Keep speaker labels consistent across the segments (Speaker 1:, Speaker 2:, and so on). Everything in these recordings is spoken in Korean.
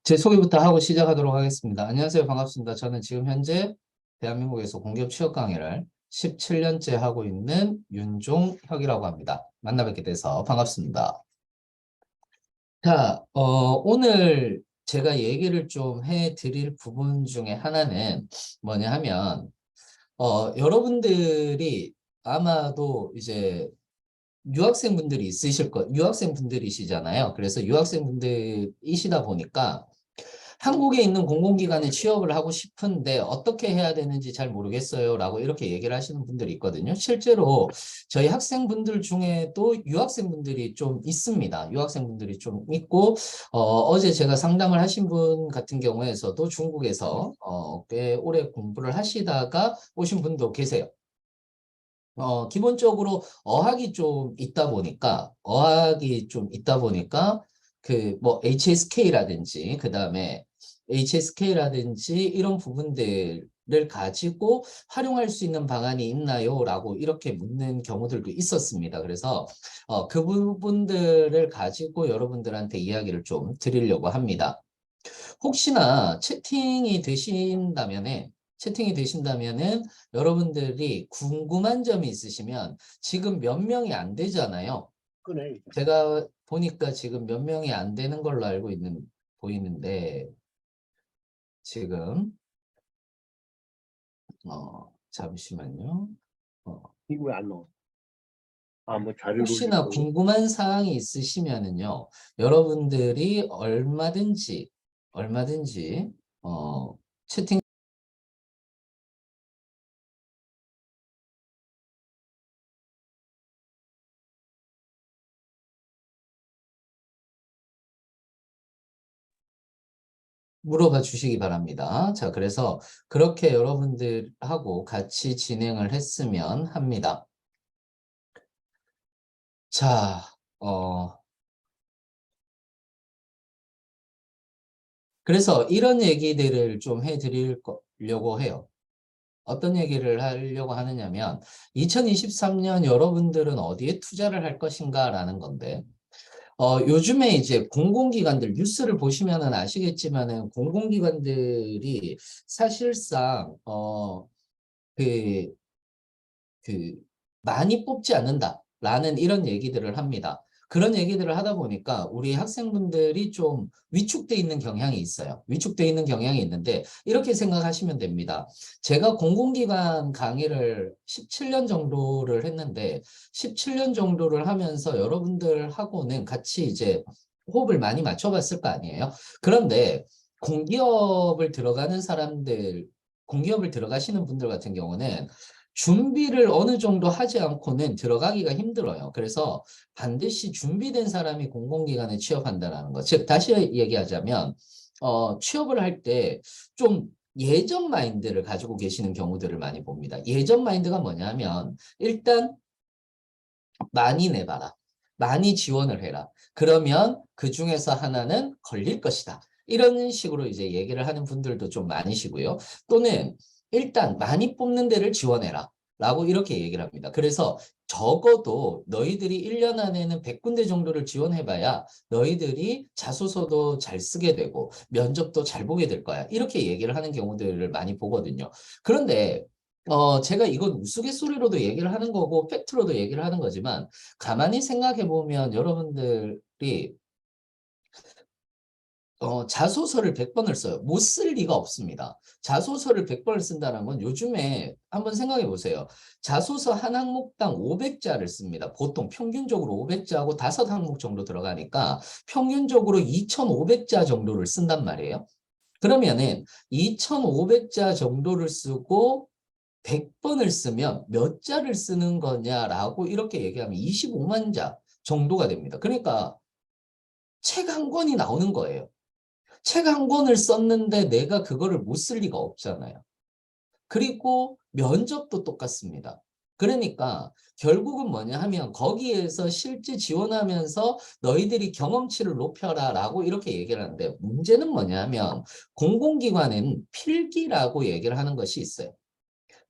Speaker 1: 제 소개부터 하고 시작하도록 하겠습니다. 안녕하세요. 반갑습니다. 저는 지금 현재 대한민국에서 공기업 취업 강의를 17년째 하고 있는 윤종혁이라고 합니다. 만나 뵙게 돼서 반갑습니다. 자, 오늘 제가 얘기를 좀 해드릴 부분 중에 하나는 뭐냐 하면, 여러분들이 아마도 이제 유학생분들이시잖아요. 그래서 유학생분들이시다 보니까 한국에 있는 공공기관에 취업을 하고 싶은데 어떻게 해야 되는지 잘 모르겠어요 라고 이렇게 얘기를 하시는 분들이 있거든요. 실제로 저희 학생분들 중에도 유학생분들이 좀 있습니다. 유학생분들이 좀 있고 어제 제가 상담을 하신 분 같은 경우에서도 중국에서 꽤 오래 공부를 하시다가 오신 분도 계세요. 기본적으로 어학이 좀 있다 보니까 그 뭐 HSK라든지 이런 부분들을 가지고 활용할 수 있는 방안이 있나요? 라고 이렇게 묻는 경우들도 있었습니다. 그래서 그 부분들을 가지고 여러분들한테 이야기를 좀 드리려고 합니다. 혹시나 채팅이 되신다면은 여러분들이 궁금한 점이 있으시면 지금 몇 명이 안 되잖아요.
Speaker 2: 그네.
Speaker 1: 제가 보니까 지금 몇 명이 안 되는 걸로 보이는데 지금 잠시만요. 어,
Speaker 2: 이거 왜 안 넣어? 뭐 자료를
Speaker 1: 혹시나
Speaker 2: 올리고.
Speaker 1: 궁금한 사항이 있으시면은요. 여러분들이 얼마든지 채팅 물어봐 주시기 바랍니다. 자, 그래서 그렇게 여러분들하고 같이 진행을 했으면 합니다. 자, 그래서 이런 얘기들을 좀 해드리려고 해요. 어떤 얘기를 하려고 하느냐면 2023년 여러분들은 어디에 투자를 할 것인가라는 건데 요즘에 이제 공공기관들 뉴스를 보시면은 아시겠지만은 공공기관들이 사실상 그, 그 많이 뽑지 않는다라는 이런 얘기들을 합니다. 그런 얘기들을 하다 보니까 우리 학생분들이 좀 위축돼 있는 경향이 있어요. 위축돼 있는 경향이 있는데 이렇게 생각하시면 됩니다. 제가 공공기관 강의를 17년 정도를 했는데 17년 정도를 하면서 여러분들하고는 같이 이제 호흡을 많이 맞춰봤을 거 아니에요. 그런데 공기업을 들어가는 사람들, 공기업을 들어가시는 분들 같은 경우는 준비를 어느 정도 하지 않고는 들어가기가 힘들어요. 그래서 반드시 준비된 사람이 공공기관에 취업한다는 것. 즉, 다시 얘기하자면, 취업을 할 때 좀 예전 마인드를 가지고 계시는 경우들을 많이 봅니다. 예전 마인드가 뭐냐면, 일단 많이 내봐라. 많이 지원을 해라. 그러면 그 중에서 하나는 걸릴 것이다. 이런 식으로 이제 얘기를 하는 분들도 좀 많으시고요. 또는 일단 많이 뽑는 데를 지원해라. 라고 이렇게 얘기를 합니다. 그래서 적어도 너희들이 1년 안에는 100군데 정도를 지원해봐야 너희들이 자소서도 잘 쓰게 되고 면접도 잘 보게 될 거야. 이렇게 얘기를 하는 경우들을 많이 보거든요. 그런데 제가 이건 우스갯소리로도 얘기를 하는 거고 팩트로도 얘기를 하는 거지만 가만히 생각해 보면 여러분들이 자소서를 100번을 써요. 못 쓸 리가 없습니다. 자소서를 100번을 쓴다는 건 요즘에 한번 생각해 보세요. 자소서 한 항목당 500자를 씁니다. 보통 평균적으로 500자하고 5항목 정도 들어가니까 평균적으로 2500자 정도를 쓴단 말이에요. 그러면은 2500자 정도를 쓰고 100번을 쓰면 몇 자를 쓰는 거냐라고 이렇게 얘기하면 25만 자 정도가 됩니다. 그러니까 책 한 권이 나오는 거예요. 책 한 권을 썼는데 내가 그거를 못 쓸 리가 없잖아요. 그리고 면접도 똑같습니다. 그러니까 결국은 뭐냐 하면 거기에서 실제 지원하면서 너희들이 경험치를 높여라 라고 이렇게 얘기를 하는데 문제는 뭐냐 하면 공공기관은 필기라고 얘기를 하는 것이 있어요.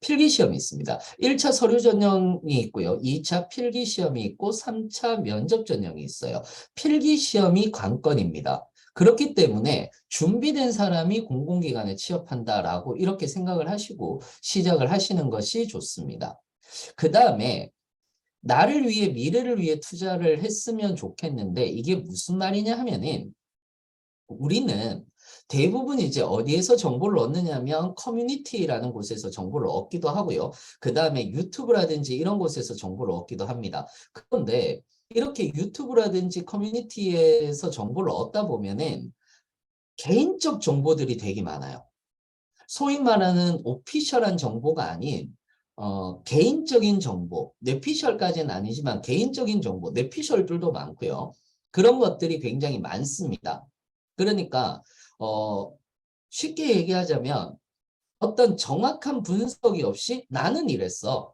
Speaker 1: 필기시험이 있습니다. 1차 서류 전형이 있고요. 2차 필기시험이 있고 3차 면접 전형이 있어요. 필기시험이 관건입니다. 그렇기 때문에 준비된 사람이 공공기관에 취업한다라고 이렇게 생각을 하시고 시작을 하시는 것이 좋습니다. 그 다음에 나를 위해 미래를 위해 투자를 했으면 좋겠는데 이게 무슨 말이냐 하면은 우리는 대부분 이제 어디에서 정보를 얻느냐면 커뮤니티라는 곳에서 정보를 얻기도 하고요. 그 다음에 유튜브라든지 이런 곳에서 정보를 얻기도 합니다. 그런데 이렇게 유튜브라든지 커뮤니티에서 정보를 얻다 보면은 개인적 정보들이 되게 많아요. 소위 말하는 오피셜한 정보가 아닌 개인적인 정보, 뇌피셜까지는 아니지만 개인적인 정보, 뇌피셜들도 많고요. 그런 것들이 굉장히 많습니다. 그러니까 쉽게 얘기하자면 어떤 정확한 분석이 없이 나는 이랬어.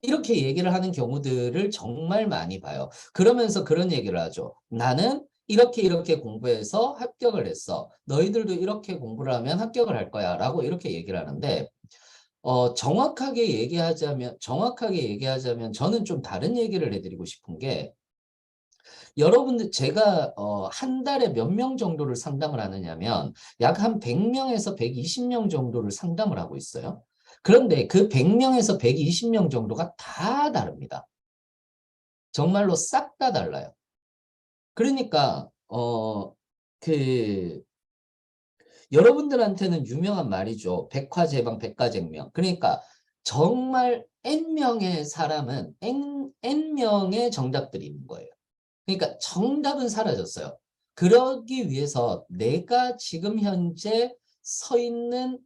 Speaker 1: 이렇게 얘기를 하는 경우들을 정말 많이 봐요. 그러면서 그런 얘기를 하죠. 나는 이렇게 이렇게 공부해서 합격을 했어. 너희들도 이렇게 공부를 하면 합격을 할 거야. 라고 이렇게 얘기를 하는데 정확하게 얘기하자면 저는 좀 다른 얘기를 해드리고 싶은 게 여러분들 제가 한 달에 몇 명 정도를 상담을 하느냐면 약 한 100명에서 120명 정도를 상담을 하고 있어요. 그런데 그 100명에서 120명 정도가 다 다릅니다. 정말로 싹 다 달라요. 그러니까 그 여러분들한테는 유명한 말이죠. 백화제방 백과쟁명. 그러니까 정말 N명의 사람은 N명의 정답들이 있는 거예요. 그러니까 정답은 사라졌어요. 그러기 위해서 내가 지금 현재 서 있는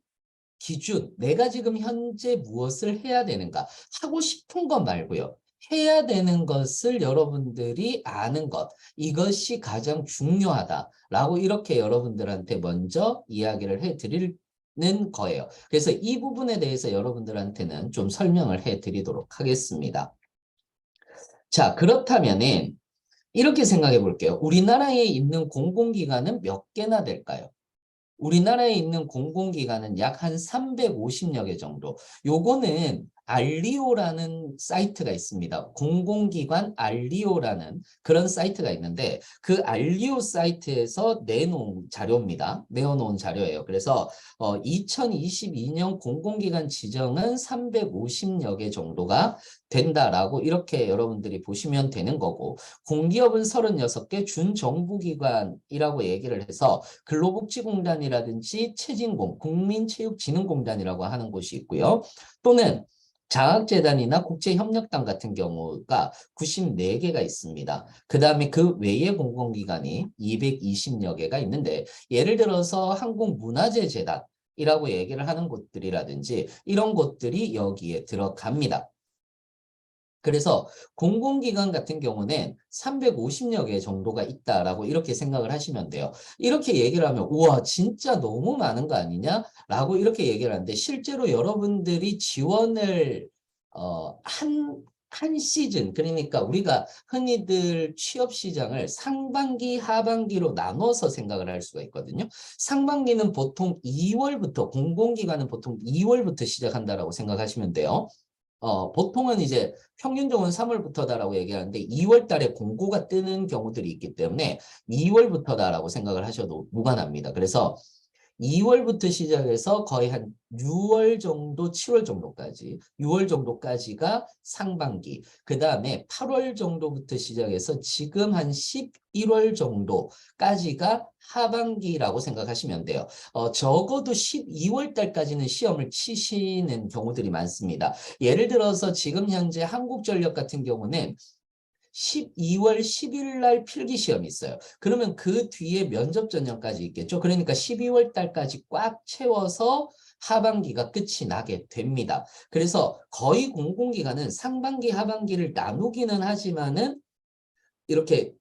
Speaker 1: 기준, 내가 지금 현재 무엇을 해야 되는가, 하고 싶은 것 말고요. 해야 되는 것을 여러분들이 아는 것, 이것이 가장 중요하다라고 이렇게 여러분들한테 먼저 이야기를 해드리는 거예요. 그래서 이 부분에 대해서 여러분들한테는 좀 설명을 해드리도록 하겠습니다. 자, 그렇다면은 이렇게 생각해 볼게요. 우리나라에 있는 공공기관은 몇 개나 될까요? 우리나라에 있는 공공기관은 약 한 350여 개 정도. 요거는 알리오라는 사이트가 있습니다. 공공기관 알리오라는 그런 사이트가 있는데 그 알리오 사이트에서 내놓은 자료입니다. 내어놓은 자료예요. 그래서 2022년 공공기관 지정은 350여 개 정도가 된다라고 이렇게 여러분들이 보시면 되는 거고 공기업은 36개, 준정부기관이라고 얘기를 해서 근로복지공단이라든지 최진공, 국민체육진흥공단이라고 하는 곳이 있고요. 또는 장학재단이나 국제협력단 같은 경우가 94개가 있습니다. 그 다음에 그 외의 공공기관이 220여 개가 있는데 예를 들어서 한국문화재재단이라고 얘기를 하는 곳들이라든지 이런 곳들이 여기에 들어갑니다. 그래서 공공기관 같은 경우는 350여 개 정도가 있다라고 이렇게 생각을 하시면 돼요. 이렇게 얘기를 하면 우와 진짜 너무 많은 거 아니냐? 라고 이렇게 얘기를 하는데 실제로 여러분들이 지원을 한 시즌 그러니까 우리가 흔히들 취업 시장을 상반기 하반기로 나눠서 생각을 할 수가 있거든요. 상반기는 보통 2월부터 공공기관은 보통 2월부터 시작한다라고 생각하시면 돼요. 보통은 이제 평균적으로는 3월부터다라고 얘기하는데 2월 달에 공고가 뜨는 경우들이 있기 때문에 2월부터다라고 생각을 하셔도 무관합니다. 그래서 2월부터 시작해서 거의 한 6월 정도, 7월 정도까지, 6월 정도까지가 상반기. 그 다음에 8월 정도부터 시작해서 지금 한 11월 정도까지가 하반기라고 생각하시면 돼요. 적어도 12월 달까지는 시험을 치시는 경우들이 많습니다. 예를 들어서 지금 현재 한국전력 같은 경우는 12월 10일 날 필기시험이 있어요. 그러면 그 뒤에 면접 전형까지 있겠죠. 그러니까 12월 달까지 꽉 채워서 하반기가 끝이 나게 됩니다. 그래서 거의 공공기관은 상반기, 하반기를 나누기는 하지만은 이렇게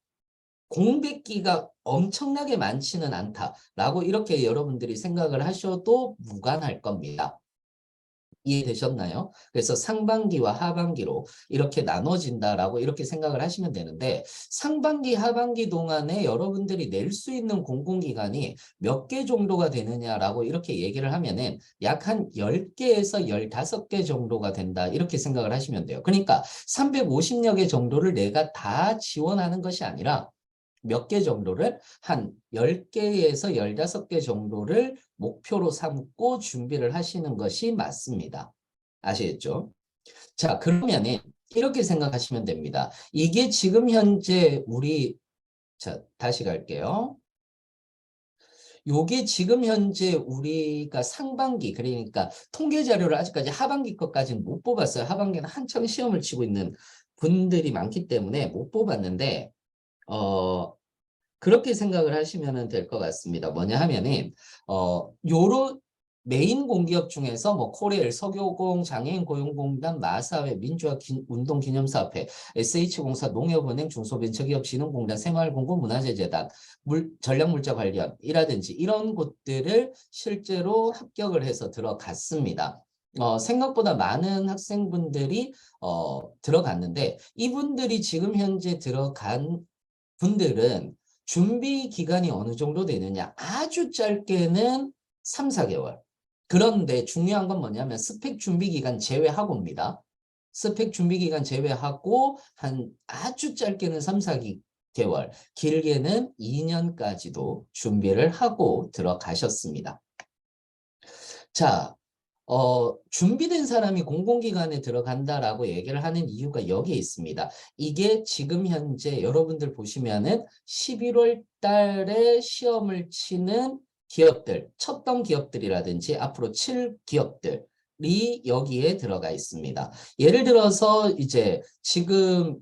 Speaker 1: 공백기가 엄청나게 많지는 않다라고 이렇게 여러분들이 생각을 하셔도 무관할 겁니다. 이해되셨나요? 그래서 상반기와 하반기로 이렇게 나눠진다라고 이렇게 생각을 하시면 되는데 상반기, 하반기 동안에 여러분들이 낼 수 있는 공공기관이 몇 개 정도가 되느냐라고 이렇게 얘기를 하면은 약 한 10개에서 15개 정도가 된다 이렇게 생각을 하시면 돼요. 그러니까 350여 개 정도를 내가 다 지원하는 것이 아니라 몇 개 정도를 한 10개에서 15개 정도를 목표로 삼고 준비를 하시는 것이 맞습니다. 아시겠죠? 자, 그러면은 이렇게 생각하시면 됩니다. 이게 지금 현재 자, 다시 갈게요. 요게 지금 현재 우리가 상반기, 그러니까 통계 자료를 아직까지 하반기 것까지는 못 뽑았어요. 하반기는 한창 시험을 치고 있는 분들이 많기 때문에 못 뽑았는데, 그렇게 생각을 하시면 될 것 같습니다. 뭐냐 하면은, 요런 메인 공기업 중에서 뭐 코레일, 석유공, 장애인 고용공단, 마사회, 민주화 운동기념사업회, SH공사, 농협은행, 중소벤처기업 진흥공단, 새마을공고, 문화재재단, 전략물자관리원이라든지 이런 곳들을 실제로 합격을 해서 들어갔습니다. 생각보다 많은 학생분들이 들어갔는데 이분들이 지금 현재 들어간 분들은 준비 기간이 어느 정도 되느냐? 아주 짧게는 3, 4개월. 그런데 중요한 건 뭐냐면 스펙 준비 기간 제외하고입니다. 스펙 준비 기간 제외하고 한 아주 짧게는 3, 4개월, 길게는 2년까지도 준비를 하고 들어가셨습니다. 자, 준비된 사람이 공공기관에 들어간다라고 얘기를 하는 이유가 여기에 있습니다. 이게 지금 현재 여러분들 보시면은 11월 달에 시험을 치는 기업들, 쳤던 기업들이라든지 앞으로 칠 기업들이 여기에 들어가 있습니다. 예를 들어서 이제 지금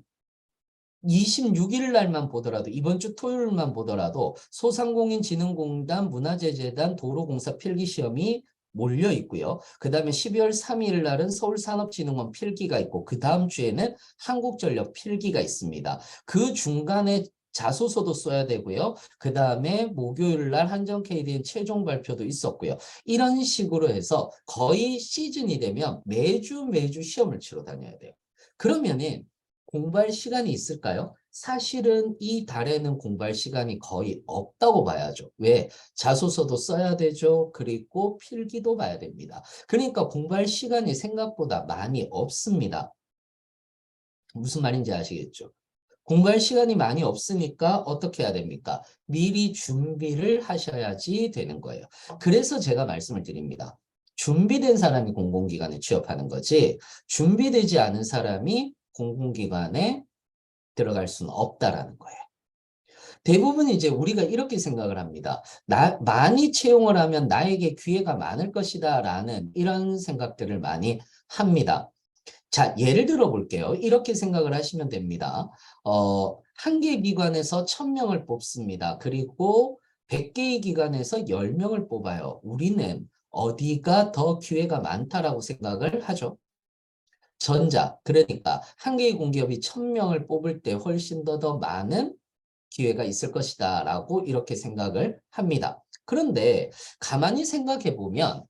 Speaker 1: 26일 날만 보더라도 이번 주 토요일만 보더라도 소상공인진흥공단, 문화재재단, 도로공사 필기시험이 몰려 있고요. 그 다음에 12월 3일 날은 서울산업진흥원 필기가 있고 그 다음 주에는 한국전력 필기가 있습니다. 그 중간에 자소서도 써야 되고요. 그 다음에 목요일 날 한정 KDN 최종 발표도 있었고요. 이런 식으로 해서 거의 시즌이 되면 매주 시험을 치러 다녀야 돼요. 그러면은 공부할 시간이 있을까요? 사실은 이 달에는 공부할 시간이 거의 없다고 봐야죠. 왜? 자소서도 써야 되죠. 그리고 필기도 봐야 됩니다. 그러니까 공부할 시간이 생각보다 많이 없습니다. 무슨 말인지 아시겠죠? 공부할 시간이 많이 없으니까 어떻게 해야 됩니까? 미리 준비를 하셔야지 되는 거예요. 그래서 제가 말씀을 드립니다. 준비된 사람이 공공기관에 취업하는 거지 준비되지 않은 사람이 공공기관에 들어갈 수는 없다라는 거예요. 대부분 이제 우리가 이렇게 생각을 합니다. 많이 채용을 하면 나에게 기회가 많을 것이다 라는 이런 생각들을 많이 합니다. 자, 예를 들어 볼게요. 이렇게 생각을 하시면 됩니다. 한 개 기관에서 1000명을 뽑습니다. 그리고 100개의 기관에서 10명을 뽑아요. 우리는 어디가 더 기회가 많다라고 생각을 하죠? 전자. 그러니까 한 개의 공기업이 1000명을 뽑을 때 훨씬 더 많은 기회가 있을 것이다 라고 이렇게 생각을 합니다. 그런데 가만히 생각해 보면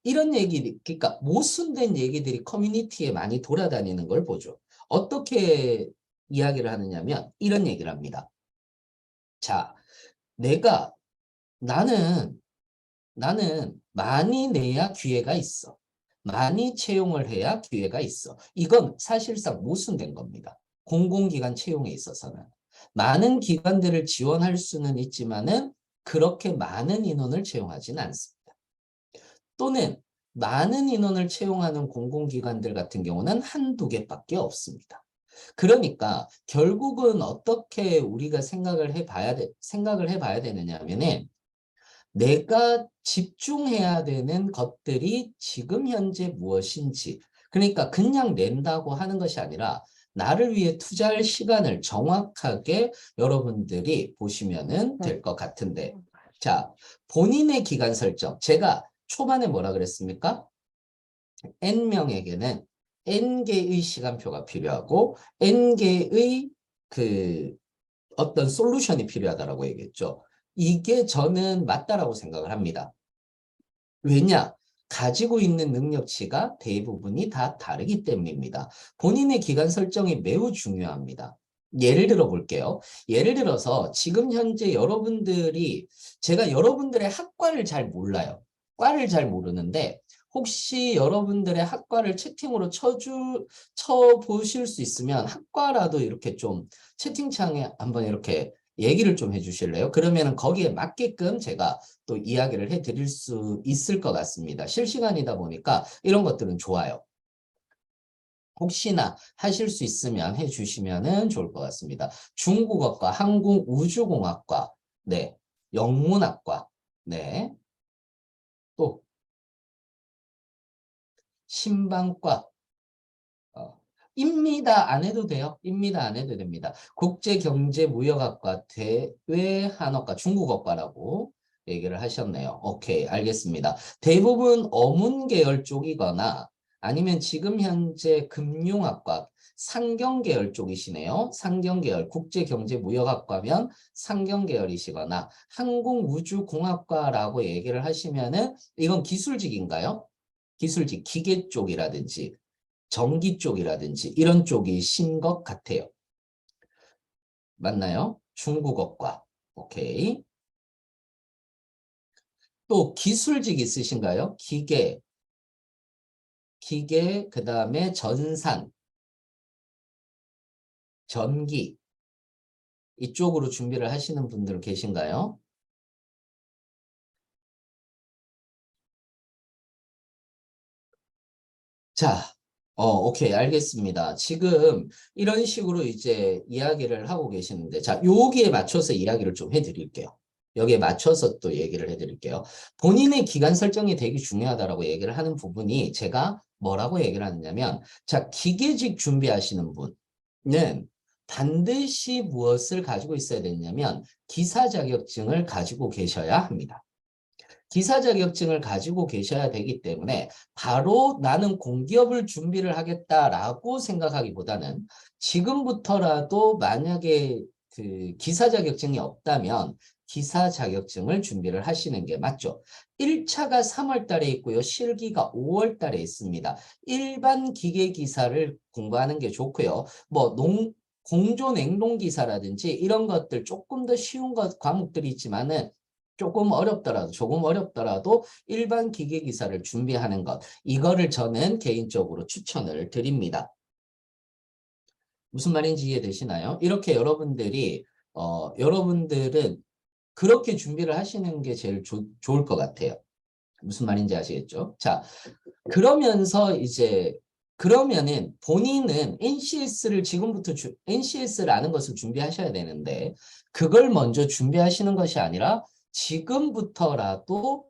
Speaker 1: 이런 얘기, 그러니까 모순된 얘기들이 커뮤니티에 많이 돌아다니는 걸 보죠. 어떻게 이야기를 하느냐면 이런 얘기를 합니다. 자, 내가 나는 많이 내야 기회가 있어. 많이 채용을 해야 기회가 있어. 이건 사실상 모순된 겁니다. 공공기관 채용에 있어서는. 많은 기관들을 지원할 수는 있지만은 그렇게 많은 인원을 채용하지는 않습니다. 또는 많은 인원을 채용하는 공공기관들 같은 경우는 한두 개밖에 없습니다. 그러니까 결국은 어떻게 우리가 생각을 해봐야 되느냐 하면은 내가 집중해야 되는 것들이 지금 현재 무엇인지, 그러니까 그냥 낸다고 하는 것이 아니라 나를 위해 투자할 시간을 정확하게 여러분들이 보시면 될 것 같은데, 자, 본인의 기간 설정. 제가 초반에 뭐라 그랬습니까? N명에게는 N개의 시간표가 필요하고 N개의 그 어떤 솔루션이 필요하다라고 얘기했죠. 이게 저는 맞다라고 생각을 합니다. 왜냐? 가지고 있는 능력치가 대부분이 다 다르기 때문입니다. 본인의 기간 설정이 매우 중요합니다. 예를 들어 볼게요. 예를 들어서 지금 현재 제가 여러분들의 학과를 잘 몰라요. 과를 잘 모르는데 혹시 여러분들의 학과를 채팅으로 쳐보실 수 있으면 학과라도 이렇게 좀 채팅창에 한번 이렇게 얘기를 좀 해주실래요? 그러면은 거기에 맞게끔 제가 또 이야기를 해드릴 수 있을 것 같습니다. 실시간이다 보니까 이런 것들은 좋아요. 혹시나 하실 수 있으면 해주시면은 좋을 것 같습니다. 중국어과, 항공우주공학과, 네, 영문학과, 네, 또 신방과, 입니다 안 해도 돼요. 입니다 안 해도 됩니다. 국제경제무역학과, 대외한어과, 중국어과라고 얘기를 하셨네요. 오케이, 알겠습니다. 대부분 어문 계열 쪽이거나 아니면 지금 현재 금융학과, 상경계열 쪽이시네요. 상경계열, 국제경제무역학과면 상경계열이시거나 항공우주공학과라고 얘기를 하시면은 이건 기술직인가요? 기술직, 기계 쪽이라든지 전기 쪽이라든지 이런 쪽이신 것 같아요. 맞나요? 중국어과. 오케이. 또 기술직 있으신가요? 기계, 그 다음에 전산, 전기 이쪽으로 준비를 하시는 분들 계신가요? 자, 오케이, 알겠습니다. 지금 이런 식으로 이제 이야기를 하고 계시는데, 자, 여기에 맞춰서 이야기를 좀 해드릴게요. 여기에 맞춰서 또 얘기를 해드릴게요. 본인의 기간 설정이 되게 중요하다라고 얘기를 하는 부분이 제가 뭐라고 얘기를 하느냐면, 자, 기계직 준비하시는 분은 반드시 무엇을 가지고 있어야 되냐면, 기사 자격증을 가지고 계셔야 합니다. 기사 자격증을 가지고 계셔야 되기 때문에 바로 나는 공기업을 준비를 하겠다라고 생각하기보다는 지금부터라도 만약에 그 기사 자격증이 없다면 기사 자격증을 준비를 하시는 게 맞죠. 1차가 3월 달에 있고요. 실기가 5월 달에 있습니다. 일반 기계 기사를 공부하는 게 좋고요. 뭐 공조 냉동 기사라든지 이런 것들 조금 더 쉬운 과목들이 있지만은 조금 어렵더라도 일반 기계 기사를 준비하는 것, 이거를 저는 개인적으로 추천을 드립니다. 무슨 말인지 이해되시나요? 이렇게 여러분들은 그렇게 준비를 하시는 게 제일 좋을 것 같아요. 무슨 말인지 아시겠죠? 자, 그러면은 본인은 NCS를 지금부터 NCS를 아는 것을 준비하셔야 되는데 그걸 먼저 준비하시는 것이 아니라 지금부터라도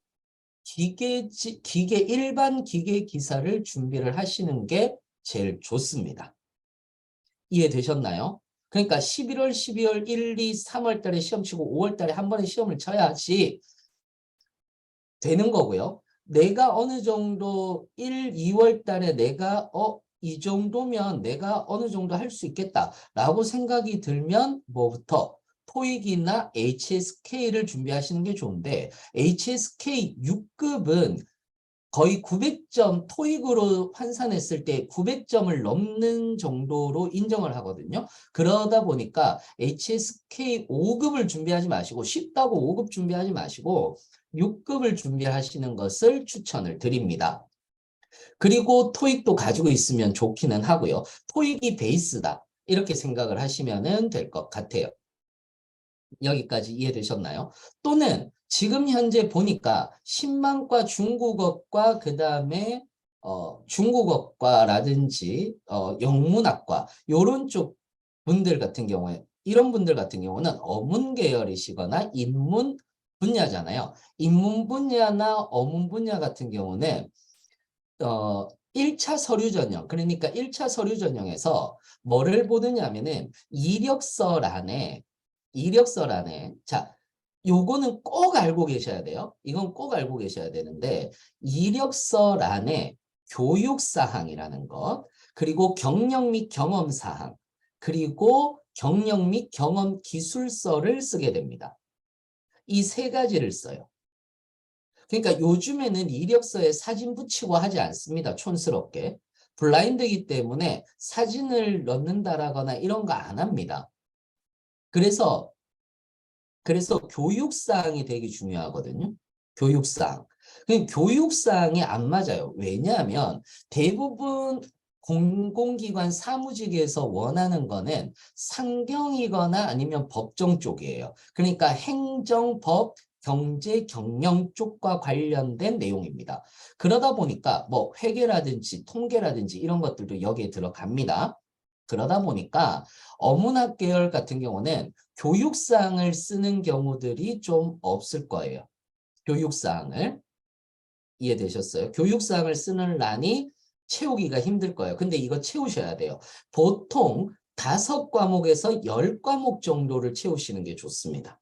Speaker 1: 일반 기계 기사를 준비를 하시는 게 제일 좋습니다. 이해되셨나요? 그러니까 11월, 12월, 1, 2, 3월 달에 시험 치고 5월 달에 한 번에 시험을 쳐야지 되는 거고요. 내가 어느 정도 1, 2월 달에 내가 이 정도면 내가 어느 정도 할 수 있겠다라고 생각이 들면 뭐부터 토익이나 HSK를 준비하시는 게 좋은데 HSK 6급은 거의 900점 토익으로 환산했을 때 900점을 넘는 정도로 인정을 하거든요. 그러다 보니까 HSK 5급을 준비하지 마시고 쉽다고 5급 준비하지 마시고 6급을 준비하시는 것을 추천을 드립니다. 그리고 토익도 가지고 있으면 좋기는 하고요. 토익이 베이스다. 이렇게 생각을 하시면 될 것 같아요. 여기까지 이해되셨나요? 또는 지금 현재 보니까 신망과 중국어과 그 다음에 중국어과라든지 영문학과 요런 쪽 분들 같은 경우에 이런 분들 같은 경우는 어문 계열이시거나 인문 분야잖아요. 인문 분야나 어문 분야 같은 경우는 1차 서류 전형, 그러니까 1차 서류 전형에서 뭐를 보느냐면은 이력서란에 자, 요거는 꼭 알고 계셔야 돼요. 이건 꼭 알고 계셔야 되는데 이력서란에 교육사항이라는 것, 그리고 경력 및 경험사항, 그리고 경력 및 경험 기술서를 쓰게 됩니다. 이 세 가지를 써요. 그러니까 요즘에는 이력서에 사진 붙이고 하지 않습니다. 촌스럽게. 블라인드이기 때문에 사진을 넣는다라거나 이런 거 안 합니다. 그래서 교육사항이 되게 중요하거든요. 교육사항. 교육사항이 안 맞아요. 왜냐하면 대부분 공공기관 사무직에서 원하는 거는 상경이거나 아니면 법정 쪽이에요. 그러니까 행정, 법, 경제, 경영 쪽과 관련된 내용입니다. 그러다 보니까 뭐 회계라든지 통계라든지 이런 것들도 여기에 들어갑니다. 그러다 보니까 어문학 계열 같은 경우는 교육사항을 쓰는 경우들이 좀 없을 거예요. 교육사항을. 이해되셨어요? 교육사항을 쓰는 란이 채우기가 힘들 거예요. 근데 이거 채우셔야 돼요. 보통 5과목에서 10과목 정도를 채우시는 게 좋습니다.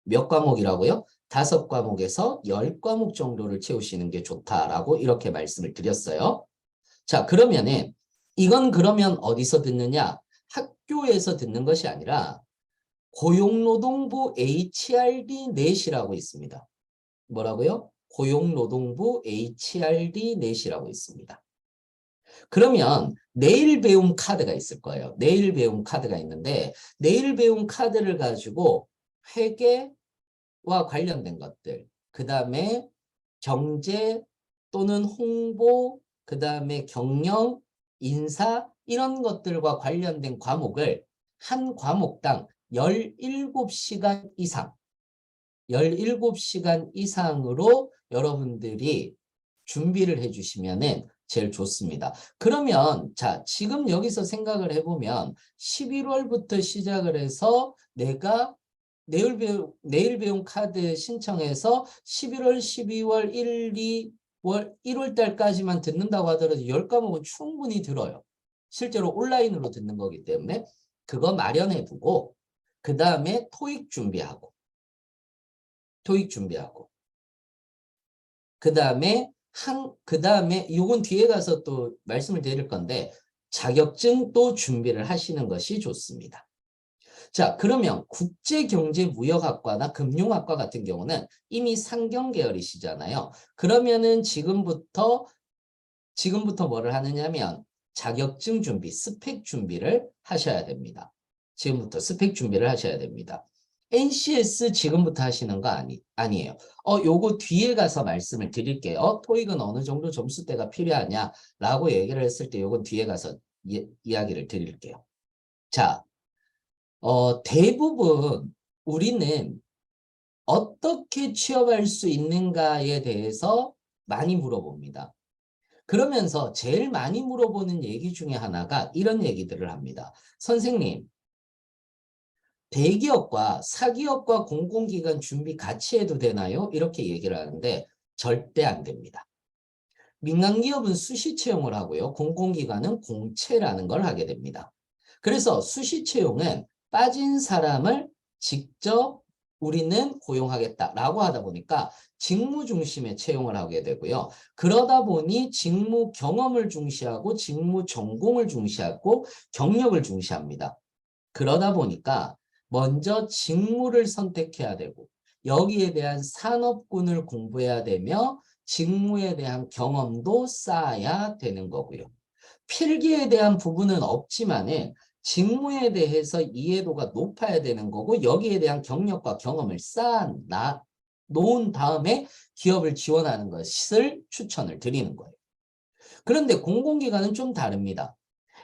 Speaker 1: 몇 과목이라고요? 5과목에서 10과목 정도를 채우시는 게 좋다라고 이렇게 말씀을 드렸어요. 자, 그러면은 이건 그러면 어디서 듣느냐? 학교에서 듣는 것이 아니라 고용노동부 HRD 넷이라고 있습니다. 뭐라고요? 고용노동부 HRD 넷이라고 있습니다. 그러면 내일 배움 카드가 있을 거예요. 내일 배움 카드가 있는데 내일 배움 카드를 가지고 회계와 관련된 것들, 그 다음에 경제 또는 홍보, 그 다음에 경영, 인사 이런 것들과 관련된 과목을 한 과목당 17시간 이상 17시간 이상으로 여러분들이 준비를 해주시면은 제일 좋습니다. 그러면 자 지금 여기서 생각을 해보면 11월부터 시작을 해서 내가 내일 배움 카드 신청해서 11월, 12월, 1, 2월, 1월 달까지만 듣는다고 하더라도 10과목은 충분히 들어요. 실제로 온라인으로 듣는 거기 때문에 그거 마련해 두고 그 다음에 토익 준비하고 그 다음에 요건 뒤에 가서 또 말씀을 드릴 건데 자격증 또 준비를 하시는 것이 좋습니다. 자, 그러면 국제경제무역학과나 금융학과 같은 경우는 이미 상경 계열이시잖아요. 그러면은 지금부터 뭐를 하느냐면 자격증 준비, 스펙 준비를 하셔야 됩니다. 지금부터 스펙 준비를 하셔야 됩니다. NCS 지금부터 하시는 거 아니에요. 요거 뒤에 가서 말씀을 드릴게요. 토익은 어느 정도 점수대가 필요하냐라고 얘기를 했을 때 요건 뒤에 가서 이야기를 드릴게요. 자, 대부분 우리는 어떻게 취업할 수 있는가에 대해서 많이 물어봅니다. 그러면서 제일 많이 물어보는 얘기 중에 하나가 이런 얘기들을 합니다. 선생님, 대기업과 사기업과 공공기관 준비 같이 해도 되나요? 이렇게 얘기를 하는데 절대 안 됩니다. 민간기업은 수시 채용을 하고요. 공공기관은 공채라는 걸 하게 됩니다. 그래서 수시 채용은 빠진 사람을 직접 우리는 고용하겠다라고 하다 보니까 직무 중심의 채용을 하게 되고요. 그러다 보니 직무 경험을 중시하고 직무 전공을 중시하고 경력을 중시합니다. 그러다 보니까 먼저 직무를 선택해야 되고 여기에 대한 산업군을 공부해야 되며 직무에 대한 경험도 쌓아야 되는 거고요. 필기에 대한 부분은 없지만은 직무에 대해서 이해도가 높아야 되는 거고 여기에 대한 경력과 경험을 놓은 다음에 기업을 지원하는 것을 추천을 드리는 거예요. 그런데 공공기관은 좀 다릅니다.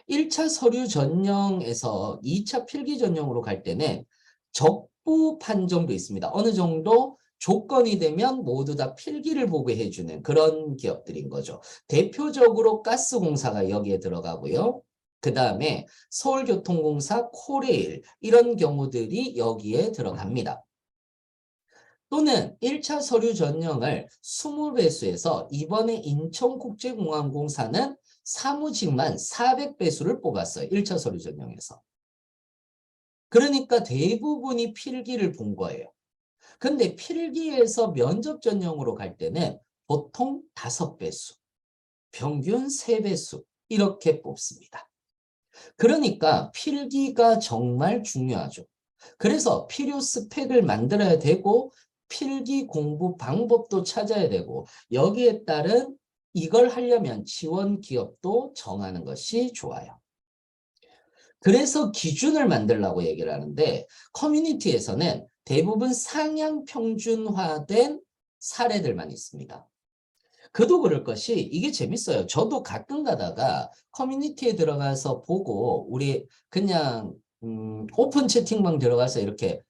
Speaker 1: 1차 서류 전형에서 2차 필기 전형으로 갈 때는 적부 판정도 있습니다. 어느 정도 조건이 되면 모두 다 필기를 보게 해주는 그런 기업들인 거죠. 대표적으로 가스공사가 여기에 들어가고요. 그 다음에 서울교통공사, 코레일 이런 경우들이 여기에 들어갑니다. 또는 1차 서류 전형을 20배수에서 이번에 인천국제공항공사는 사무직만 400배수를 뽑았어요. 1차 서류 전형에서. 그러니까 대부분이 필기를 본 거예요. 근데 필기에서 면접 전형으로 갈 때는 보통 5배수, 평균 3배수 이렇게 뽑습니다. 그러니까 필기가 정말 중요하죠. 그래서 필요 스펙을 만들어야 되고 필기 공부 방법도 찾아야 되고 여기에 따른 이걸 하려면 지원 기업도 정하는 것이 좋아요. 그래서 기준을 만들라고 얘기를 하는데 커뮤니티에서는 대부분 상향 평준화된 사례들만 있습니다. 그도 그럴 것이 이게 재밌어요. 저도 가끔 가다가 커뮤니티에 들어가서 보고 우리 그냥 오픈 채팅방 들어가서 이렇게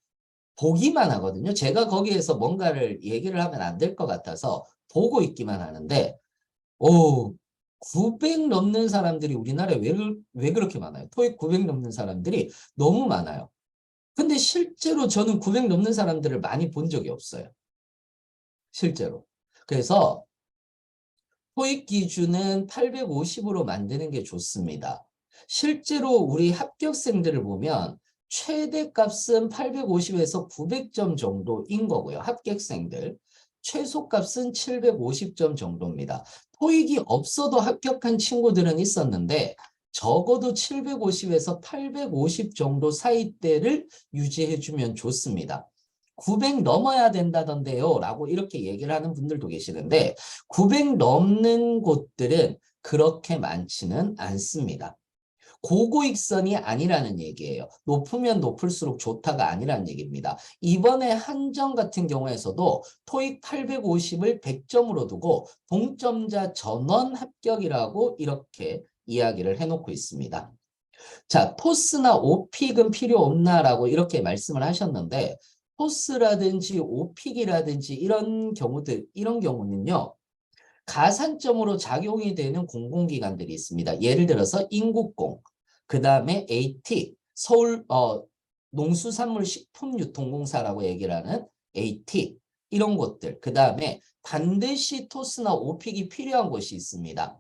Speaker 1: 보기만 하거든요. 제가 거기에서 뭔가를 얘기를 하면 안 될 것 같아서 보고 있기만 하는데 오, 900 넘는 사람들이 우리나라에 왜 그렇게 많아요? 토익 900 넘는 사람들이 너무 많아요. 근데 실제로 저는 900 넘는 사람들을 많이 본 적이 없어요. 실제로. 그래서 토익 기준은 850으로 만드는 게 좋습니다. 실제로 우리 합격생들을 보면 최대값은 850에서 900점 정도인 거고요. 합격생들. 최소값은 750점 정도입니다. 토익이 없어도 합격한 친구들은 있었는데 적어도 750에서 850 정도 사이대를 유지해주면 좋습니다. 900 넘어야 된다던데요 라고 이렇게 얘기를 하는 분들도 계시는데 900 넘는 곳들은 그렇게 많지는 않습니다. 고고익선이 아니라는 얘기예요. 높으면 높을수록 좋다가 아니라는 얘기입니다. 이번에 한정 같은 경우에서도 토익 850을 100점으로 두고 동점자 전원 합격이라고 이렇게 이야기를 해놓고 있습니다. 자, 토스나 오픽은 필요 없나라고 이렇게 말씀을 하셨는데 토스라든지 오픽이라든지 이런 경우는요. 가산점으로 작용이 되는 공공기관들이 있습니다. 예를 들어서 인국공, 그 다음에 AT, 서울 농수산물식품유통공사라고 얘기를 하는 AT, 이런 곳들. 그 다음에 반드시 토스나 오픽이 필요한 곳이 있습니다.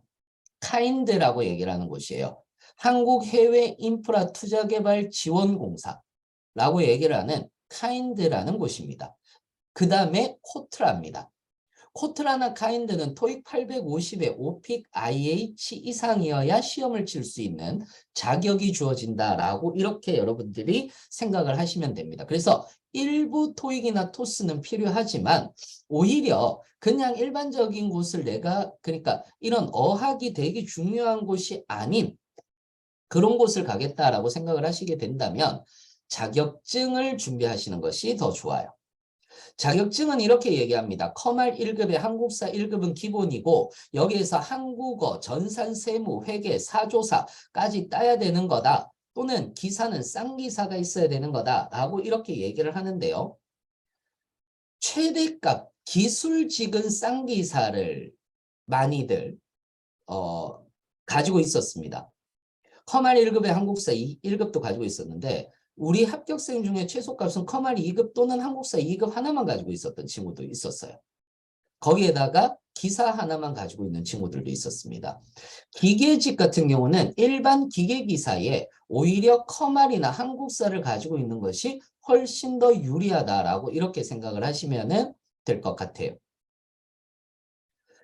Speaker 1: 카인드라고 얘기를 하는 곳이에요. 한국해외인프라투자개발지원공사라고 얘기를 하는 카인드라는 곳입니다. 그 다음에 코트라입니다. 코트라나 카인드는 토익 850에 오픽 IH 이상이어야 시험을 칠 수 있는 자격이 주어진다라고 이렇게 여러분들이 생각을 하시면 됩니다. 그래서 일부 토익이나 토스는 필요하지만 오히려 그냥 일반적인 곳을 그러니까 이런 어학이 되게 중요한 곳이 아닌 그런 곳을 가겠다라고 생각을 하시게 된다면 자격증을 준비하시는 것이 더 좋아요. 자격증은 이렇게 얘기합니다. 커말 1급에 한국사 1급은 기본이고 여기에서 한국어, 전산, 세무, 회계, 사조사까지 따야 되는 거다. 또는 기사는 쌍기사가 있어야 되는 거다. 라고 이렇게 얘기를 하는데요. 최대값 기술직은 쌍기사를 많이들 가지고 있었습니다. 커말 1급에 한국사 1급도 가지고 있었는데 우리 합격생 중에 최소값은 커말 2급 또는 한국사 2급 하나만 가지고 있었던 친구도 있었어요. 거기에다가 기사 하나만 가지고 있는 친구들도 있었습니다. 기계직 같은 경우는 일반 기계기사에 오히려 커말이나 한국사를 가지고 있는 것이 훨씬 더 유리하다라고 이렇게 생각을 하시면 될 것 같아요.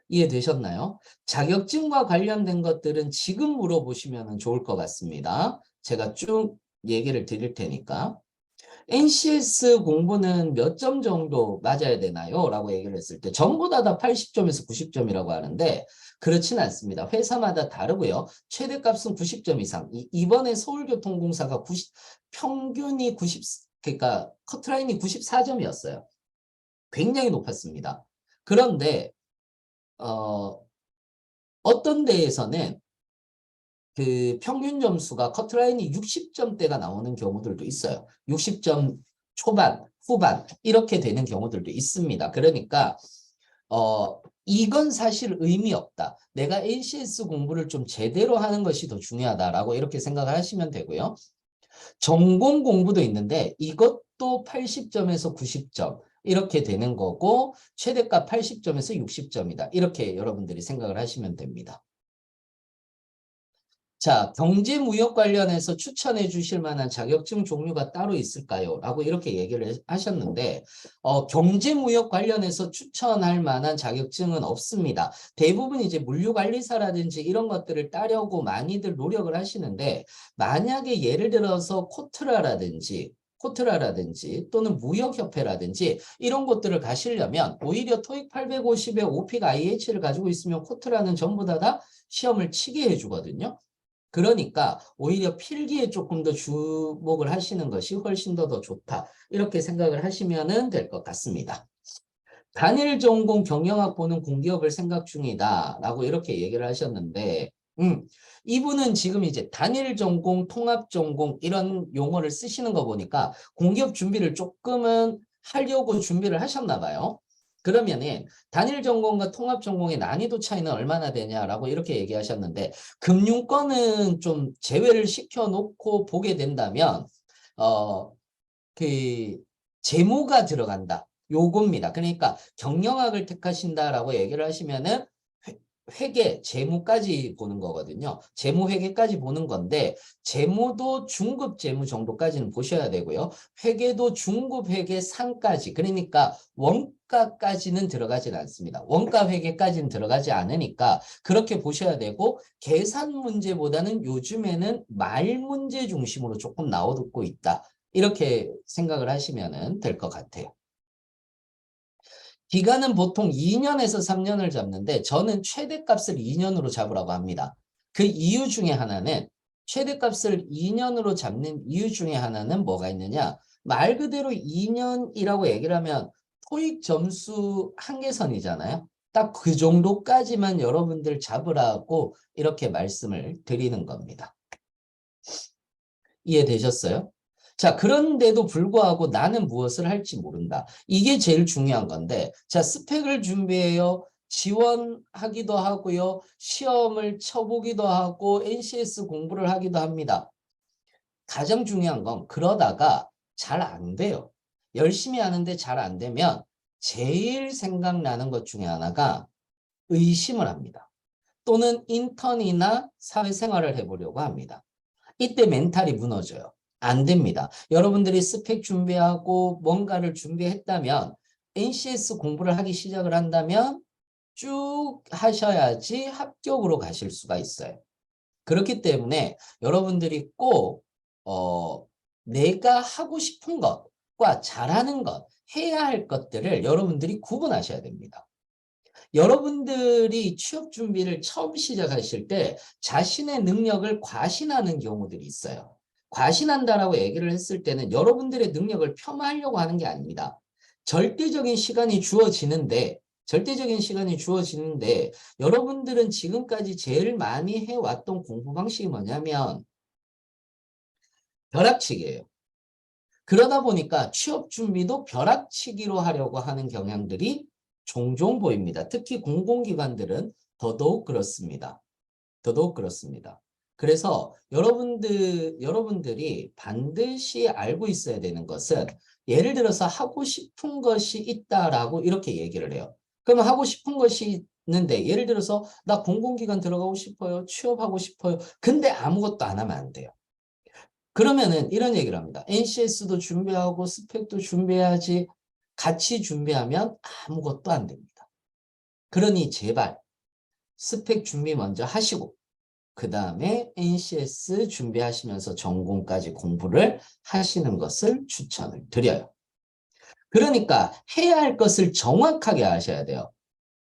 Speaker 1: 이해되셨나요? 자격증과 관련된 것들은 지금 물어보시면 좋을 것 같습니다. 제가 쭉 얘기를 드릴 테니까. NCS 공부는 몇 점 정도 맞아야 되나요? 라고 얘기를 했을 때 전부 다 80점에서 90점이라고 하는데 그렇지는 않습니다. 회사마다 다르고요. 최대값은 90점 이상. 이번에 서울교통공사가 평균이 그러니까 커트라인이 94점이었어요. 굉장히 높았습니다. 그런데 어떤 데에서는 그 평균 점수가 커트라인이 60점대가 나오는 경우들도 있어요. 60점 초반, 후반 이렇게 되는 경우들도 있습니다. 그러니까 이건 사실 의미 없다. 내가 NCS 공부를 좀 제대로 하는 것이 더 중요하다라고 이렇게 생각을 하시면 되고요. 전공 공부도 있는데 이것도 80점에서 90점 이렇게 되는 거고 최대값 80점에서 60점이다. 이렇게 여러분들이 생각을 하시면 됩니다. 자, 경제무역 관련해서 추천해 주실 만한 자격증 종류가 따로 있을까요? 라고 이렇게 얘기를 하셨는데 경제무역 관련해서 추천할 만한 자격증은 없습니다. 대부분 이제 물류관리사라든지 이런 것들을 따려고 많이들 노력을 하시는데 만약에 예를 들어서 코트라라든지 또는 무역협회라든지 이런 곳들을 가시려면 오히려 토익 850에 오픽 IH를 가지고 있으면 코트라는 전부 다 시험을 치게 해주거든요. 그러니까 오히려 필기에 조금 더 주목을 하시는 것이 훨씬 더 좋다. 이렇게 생각을 하시면 될 것 같습니다. 단일 전공 경영학 보는 공기업을 생각 중이다라고 이렇게 얘기를 하셨는데 이분은 지금 이제 단일 전공, 통합 전공 이런 용어를 쓰시는 거 보니까 공기업 준비를 조금은 하려고 준비를 하셨나 봐요. 그러면은 단일 전공과 통합 전공의 난이도 차이는 얼마나 되냐라고 이렇게 얘기하셨는데 금융권은 좀 제외를 시켜놓고 보게 된다면 그 재무가 들어간다. 요겁니다. 그러니까 경영학을 택하신다라고 얘기를 하시면은 회계, 재무까지 보는 거거든요. 재무 회계까지 보는 건데 재무도 중급 재무 정도까지는 보셔야 되고요. 회계도 중급 회계 상까지. 그러니까 원가까지는 들어가진 않습니다. 원가 회계까지는 들어가지 않으니까 그렇게 보셔야 되고 계산 문제보다는 요즘에는 말 문제 중심으로 조금 나오고 있다. 이렇게 생각을 하시면 될 것 같아요. 기간은 보통 2년에서 3년을 잡는데 저는 최대값을 2년으로 잡으라고 합니다. 그 이유 중에 하나는 최대값을 2년으로 잡는 이유 중에 하나는 뭐가 있느냐? 말 그대로 2년이라고 얘기를 하면 토익 점수 한계선이잖아요. 딱 그 정도까지만 여러분들 잡으라고 이렇게 말씀을 드리는 겁니다. 이해되셨어요? 자, 그런데도 불구하고 나는 무엇을 할지 모른다. 이게 제일 중요한 건데, 자, 스펙을 준비해요. 지원하기도 하고요. 시험을 쳐보기도 하고, NCS 공부를 하기도 합니다. 가장 중요한 건 그러다가 잘 안 돼요. 열심히 하는데 잘 안 되면 제일 생각나는 것 중에 하나가 의심을 합니다. 또는 인턴이나 사회생활을 해보려고 합니다. 이때 멘탈이 무너져요. 안 됩니다. 여러분들이 스펙 준비하고 뭔가를 준비했다면 NCS 공부를 하기 시작을 한다면 쭉 하셔야지 합격으로 가실 수가 있어요. 그렇기 때문에 여러분들이 꼭 내가 하고 싶은 것과 잘하는 것, 해야 할 것들을 여러분들이 구분하셔야 됩니다. 여러분들이 취업 준비를 처음 시작하실 때 자신의 능력을 과신하는 경우들이 있어요. 과신한다라고 얘기를 했을 때는 여러분들의 능력을 폄하하려고 하는 게 아닙니다. 절대적인 시간이 주어지는데 여러분들은 지금까지 제일 많이 해왔던 공부 방식이 뭐냐면 벼락치기예요. 그러다 보니까 취업 준비도 벼락치기로 하려고 하는 경향들이 종종 보입니다. 특히 공공기관들은 더더욱 그렇습니다. 더더욱 그렇습니다. 그래서 여러분들이 반드시 알고 있어야 되는 것은 예를 들어서 하고 싶은 것이 있다라고 이렇게 얘기를 해요. 그러면 하고 싶은 것이 있는데 예를 들어서 나 공공기관 들어가고 싶어요. 취업하고 싶어요. 근데 아무것도 안 하면 안 돼요. 그러면은 이런 얘기를 합니다. NCS도 준비하고 스펙도 준비해야지 같이 준비하면 아무것도 안 됩니다. 그러니 제발 스펙 준비 먼저 하시고 그 다음에 NCS 준비하시면서 전공까지 공부를 하시는 것을 추천을 드려요. 그러니까 해야 할 것을 정확하게 하셔야 돼요.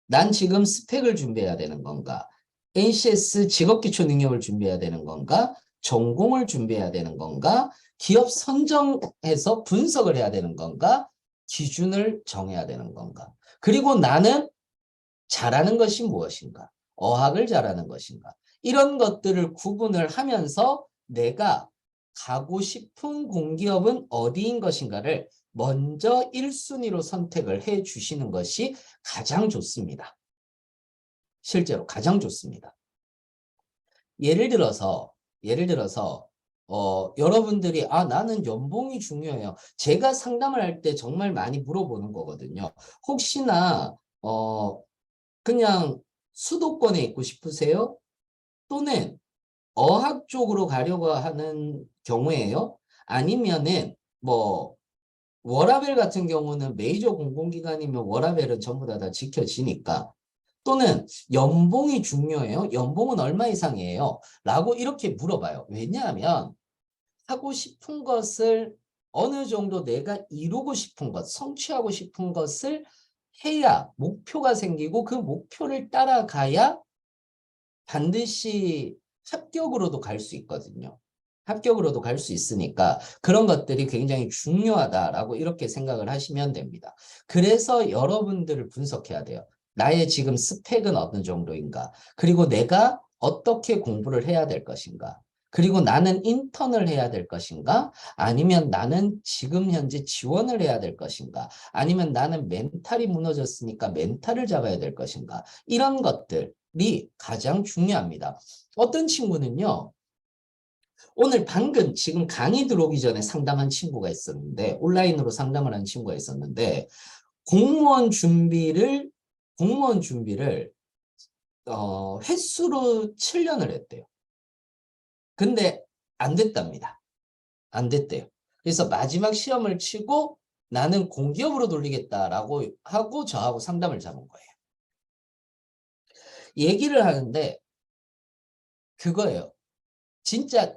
Speaker 1: 난 지금 스펙을 준비해야 되는 건가? NCS 직업기초 능력을 준비해야 되는 건가? 전공을 준비해야 되는 건가? 기업 선정해서 분석을 해야 되는 건가? 기준을 정해야 되는 건가? 그리고 나는 잘하는 것이 무엇인가? 어학을 잘하는 것인가? 이런 것들을 구분을 하면서 내가 가고 싶은 공기업은 어디인 것인가를 먼저 1순위로 선택을 해 주시는 것이 가장 좋습니다. 실제로 가장 좋습니다. 예를 들어서 여러분들이 나는 연봉이 중요해요. 제가 상담을 할 때 정말 많이 물어보는 거거든요. 혹시나 그냥 수도권에 있고 싶으세요? 또는 어학 쪽으로 가려고 하는 경우에요? 아니면은 뭐 워라밸 같은 경우는 메이저 공공기관이면 워라밸은 전부 다 지켜지니까 또는 연봉이 중요해요? 연봉은 얼마 이상이에요? 라고 이렇게 물어봐요. 왜냐하면 하고 싶은 것을 어느 정도 내가 이루고 싶은 것, 성취하고 싶은 것을 해야 목표가 생기고 그 목표를 따라가야 반드시 합격으로도 갈 수 있거든요. 합격으로도 갈 수 있으니까 그런 것들이 굉장히 중요하다라고 이렇게 생각을 하시면 됩니다. 그래서 여러분들을 분석해야 돼요. 나의 지금 스펙은 어느 정도인가? 그리고 내가 어떻게 공부를 해야 될 것인가? 그리고 나는 인턴을 해야 될 것인가? 아니면 나는 지금 현재 지원을 해야 될 것인가? 아니면 나는 멘탈이 무너졌으니까 멘탈을 잡아야 될 것인가? 이런 것들이 가장 중요합니다. 어떤 친구는요, 오늘 방금 지금 강의 들어오기 전에 상담한 친구가 있었는데, 온라인으로 상담을 한 친구가 있었는데, 공무원 준비를 횟수로 7년을 했대요. 근데 안 됐답니다. 안 됐대요. 그래서 마지막 시험을 치고 나는 공기업으로 돌리겠다라고 하고 저하고 상담을 잡은 거예요. 얘기를 하는데 그거예요. 진짜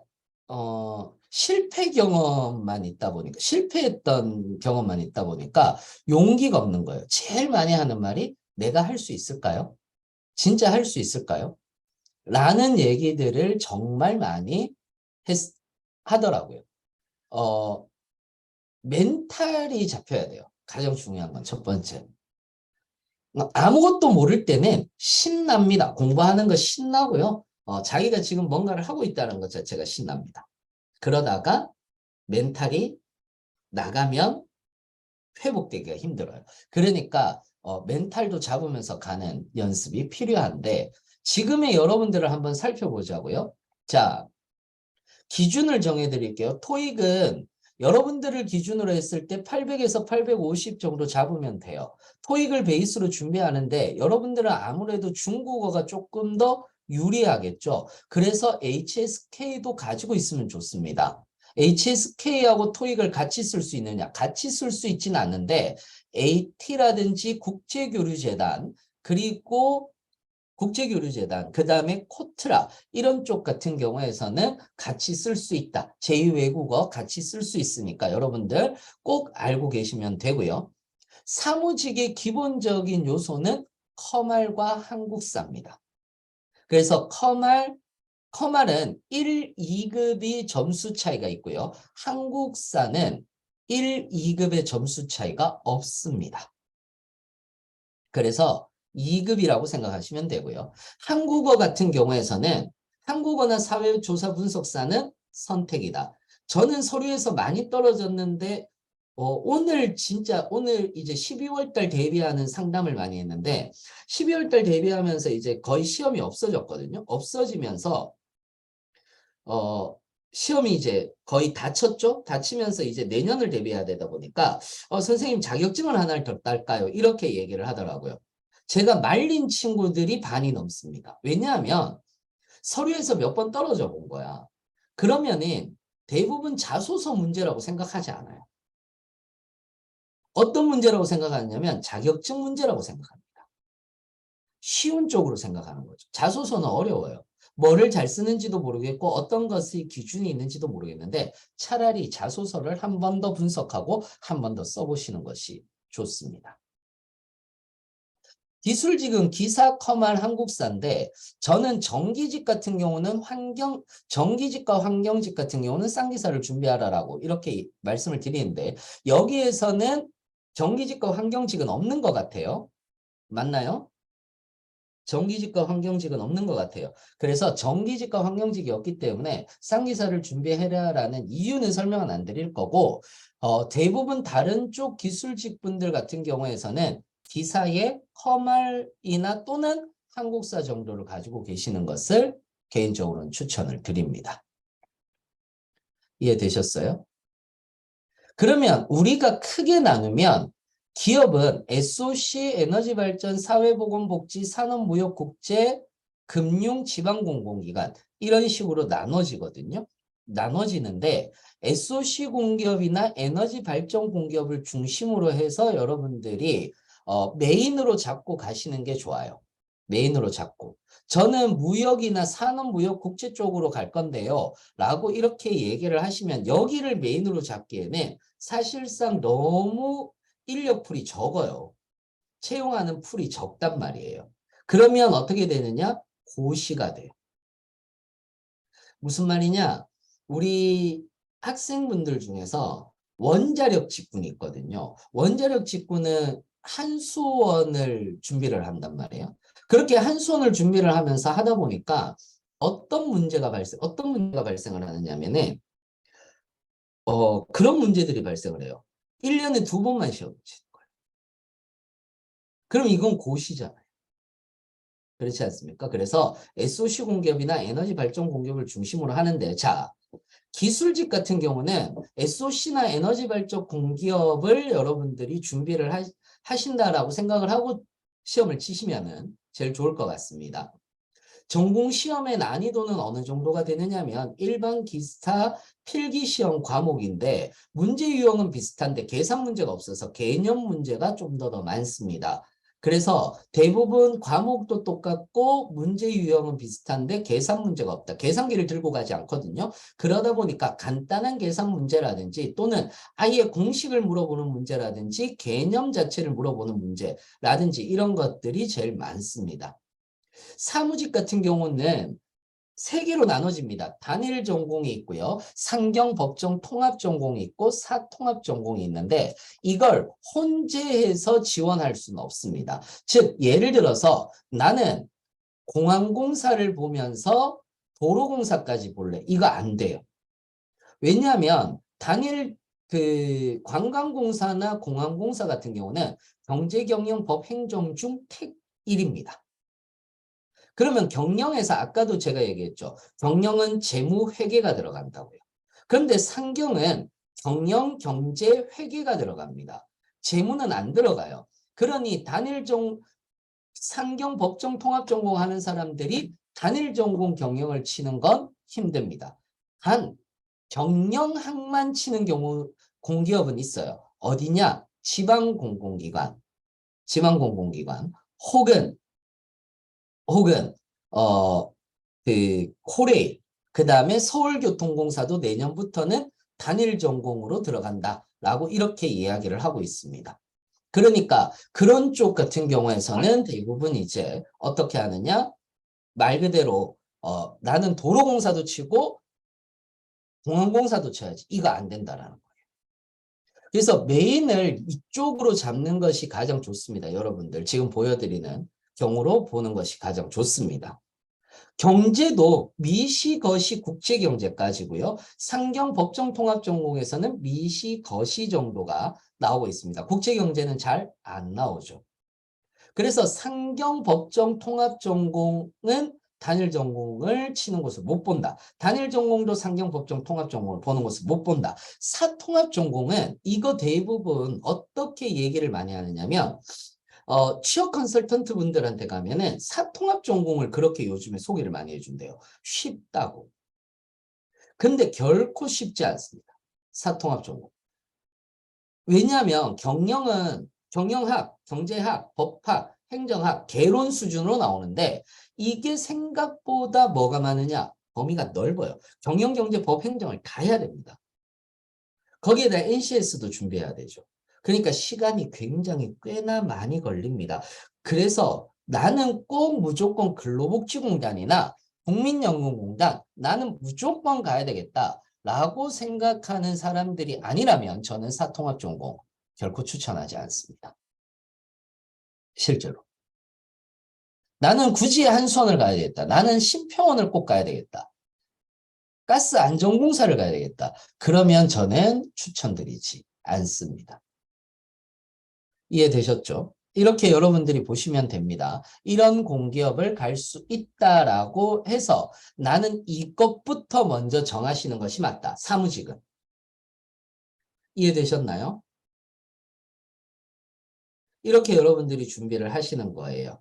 Speaker 1: 실패 경험만 있다 보니까, 실패했던 경험만 있다 보니까 용기가 없는 거예요. 제일 많이 하는 말이 내가 할 수 있을까요? 진짜 할 수 있을까요? 라는 얘기들을 정말 많이 하더라고요. 멘탈이 잡혀야 돼요. 가장 중요한 건 첫 번째. 아무것도 모를 때는 신납니다. 공부하는 거 신나고요. 자기가 지금 뭔가를 하고 있다는 것 자체가 신납니다. 그러다가 멘탈이 나가면 회복되기가 힘들어요. 그러니까 멘탈도 잡으면서 가는 연습이 필요한데 지금의 여러분들을 한번 살펴보자고요. 자, 기준을 정해드릴게요. 토익은 여러분들을 기준으로 했을 때 800에서 850 정도 잡으면 돼요. 토익을 베이스로 준비하는데 여러분들은 아무래도 중국어가 조금 더 유리하겠죠. 그래서 HSK도 가지고 있으면 좋습니다. HSK하고 토익을 같이 쓸 수 있느냐? 같이 쓸 수 있지는 않는데 AT라든지 국제교류재단 그리고 국제교류재단, 그 다음에 코트라 이런 쪽 같은 경우에서는 같이 쓸 수 있다. 제2외국어 같이 쓸 수 있으니까 여러분들 꼭 알고 계시면 되고요. 사무직의 기본적인 요소는 커말과 한국사입니다. 그래서 커말은 1, 2급이 점수 차이가 있고요. 한국사는 1, 2급의 점수 차이가 없습니다. 그래서 2급이라고 생각하시면 되고요. 한국어 같은 경우에서는 한국어나 사회조사 분석사는 선택이다. 저는 서류에서 많이 떨어졌는데 오늘 이제 12월 달 대비하는 상담을 많이 했는데 12월 달 대비하면서 이제 거의 시험이 없어졌거든요. 없어지면서 시험이 이제 거의 다쳤죠? 다치면서 이제 내년을 대비해야 되다 보니까 선생님 자격증을 하나를 더 딸까요? 이렇게 얘기를 하더라고요. 제가 말린 친구들이 반이 넘습니다. 왜냐하면 서류에서 몇 번 떨어져 본 거야. 그러면은 대부분 자소서 문제라고 생각하지 않아요. 어떤 문제라고 생각하냐면 자격증 문제라고 생각합니다. 쉬운 쪽으로 생각하는 거죠. 자소서는 어려워요. 뭐를 잘 쓰는지도 모르겠고 어떤 것이 기준이 있는지도 모르겠는데 차라리 자소서를 한 번 더 분석하고 한 번 더 써보시는 것이 좋습니다. 기술직은 기사, 커말, 한국사인데 저는 정기직 같은 경우는 정기직과 환경직 같은 경우는 쌍기사를 준비하라라고 이렇게 말씀을 드리는데 여기에서는 정기직과 환경직은 없는 것 같아요. 맞나요? 정기직과 환경직은 없는 것 같아요. 그래서 정기직과 환경직이 없기 때문에 쌍기사를 준비해라라는 이유는 설명은 안 드릴 거고 대부분 다른 쪽 기술직 분들 같은 경우에서는 기사의 커말이나 또는 한국사 정도를 가지고 계시는 것을 개인적으로는 추천을 드립니다. 이해되셨어요? 그러면 우리가 크게 나누면 기업은 SOC, 에너지발전, 사회보건복지, 산업무역국제, 금융, 지방공공기관 이런 식으로 나눠지거든요. 나눠지는데 SOC 공기업이나 에너지발전 공기업을 중심으로 해서 여러분들이 메인으로 잡고 가시는 게 좋아요. 메인으로 잡고. 저는 무역이나 산업무역 국제 쪽으로 갈 건데요. 라고 이렇게 얘기를 하시면 여기를 메인으로 잡기에는 사실상 너무 인력풀이 적어요. 채용하는 풀이 적단 말이에요. 그러면 어떻게 되느냐? 고시가 돼요. 무슨 말이냐? 우리 학생분들 중에서 원자력 직군이 있거든요. 원자력 직군은 한수원을 준비를 한단 말이에요. 그렇게 한수원을 준비를 하면서 하다 보니까 어떤 문제가 발생을 하느냐면은 그런 문제들이 발생을 해요. 1년에 2번만 시험을 치는 거예요. 그럼 이건 고시잖아요. 그렇지 않습니까? 그래서 SOC 공기업이나 에너지 발전 공기업을 중심으로 하는데, 자, 기술직 같은 경우는 SOC나 에너지 발전 공기업을 여러분들이 준비를 하신다라고 생각을 하고 시험을 치시면은 제일 좋을 것 같습니다. 전공 시험의 난이도는 어느 정도가 되느냐면 일반 기스타 필기 시험 과목인데 문제 유형은 비슷한데 계산 문제가 없어서 개념 문제가 좀 더 많습니다. 그래서 대부분 과목도 똑같고 문제 유형은 비슷한데 계산 문제가 없다. 계산기를 들고 가지 않거든요. 그러다 보니까 간단한 계산 문제라든지 또는 아예 공식을 물어보는 문제라든지 개념 자체를 물어보는 문제라든지 이런 것들이 제일 많습니다. 사무직 같은 경우는 세 개로 나눠집니다. 단일 전공이 있고요. 상경, 법정, 통합 전공이 있고 사통합 전공이 있는데 이걸 혼재해서 지원할 수는 없습니다. 즉 예를 들어서 나는 공항공사를 보면서 도로공사까지 볼래. 이거 안 돼요. 왜냐하면 단일 관광공사나 공항공사 같은 경우는 경제경영법 행정 중 택 1입니다. 그러면 경영에서 아까도 제가 얘기했죠. 경영은 재무 회계가 들어간다고요. 그런데 상경은 경영 경제 회계가 들어갑니다. 재무는 안 들어가요. 그러니 상경 법정 통합 전공하는 사람들이 단일 전공 경영을 치는 건 힘듭니다. 단 경영학만 치는 경우 공기업은 있어요. 어디냐? 지방공공기관 혹은 어, 코레일, 그 다음에 서울교통공사도 내년부터는 단일 전공으로 들어간다라고 이렇게 이야기를 하고 있습니다. 그러니까 그런 쪽 같은 경우에서는 대부분 이제 어떻게 하느냐? 말 그대로 나는 도로공사도 치고 공항공사도 쳐야지. 이거 안 된다라는 거예요. 그래서 메인을 이쪽으로 잡는 것이 가장 좋습니다. 여러분들 지금 보여드리는 경우로 보는 것이 가장 좋습니다. 경제도 미시, 거시, 국제경제까지고요. 상경 법정통합전공에서는 미시, 거시 정도가 나오고 있습니다. 국제경제는 잘 안 나오죠. 그래서 상경 법정통합전공은 단일 전공을 치는 곳을 못 본다. 단일 전공도 상경 법정 통합 전공을 보는 곳을 못 본다. 사통합 전공은 이거 대부분 어떻게 얘기를 많이 하느냐면 취업 컨설턴트 분들한테 가면은 사통합 전공을 그렇게 요즘에 소개를 많이 해준대요. 쉽다고. 근데 결코 쉽지 않습니다. 사통합 전공. 왜냐하면 경영학, 경제학, 법학, 행정학, 개론 수준으로 나오는데 이게 생각보다 뭐가 많으냐? 범위가 넓어요. 경영, 경제, 법, 행정을 다 해야 됩니다. 거기에다 NCS도 준비해야 되죠. 그러니까 시간이 굉장히 꽤나 많이 걸립니다. 그래서 나는 꼭 무조건 근로복지공단이나 국민연금공단 나는 무조건 가야 되겠다라고 생각하는 사람들이 아니라면 저는 사통합전공 결코 추천하지 않습니다. 실제로. 나는 굳이 한수원을 가야 되겠다. 나는 심평원을 꼭 가야 되겠다. 가스 안전공사를 가야 되겠다. 그러면 저는 추천드리지 않습니다. 이해되셨죠? 이렇게 여러분들이 보시면 됩니다. 이런 공기업을 갈 수 있다라고 해서 나는 이것부터 먼저 정하시는 것이 맞다. 사무직은. 이해되셨나요? 이렇게 여러분들이 준비를 하시는 거예요.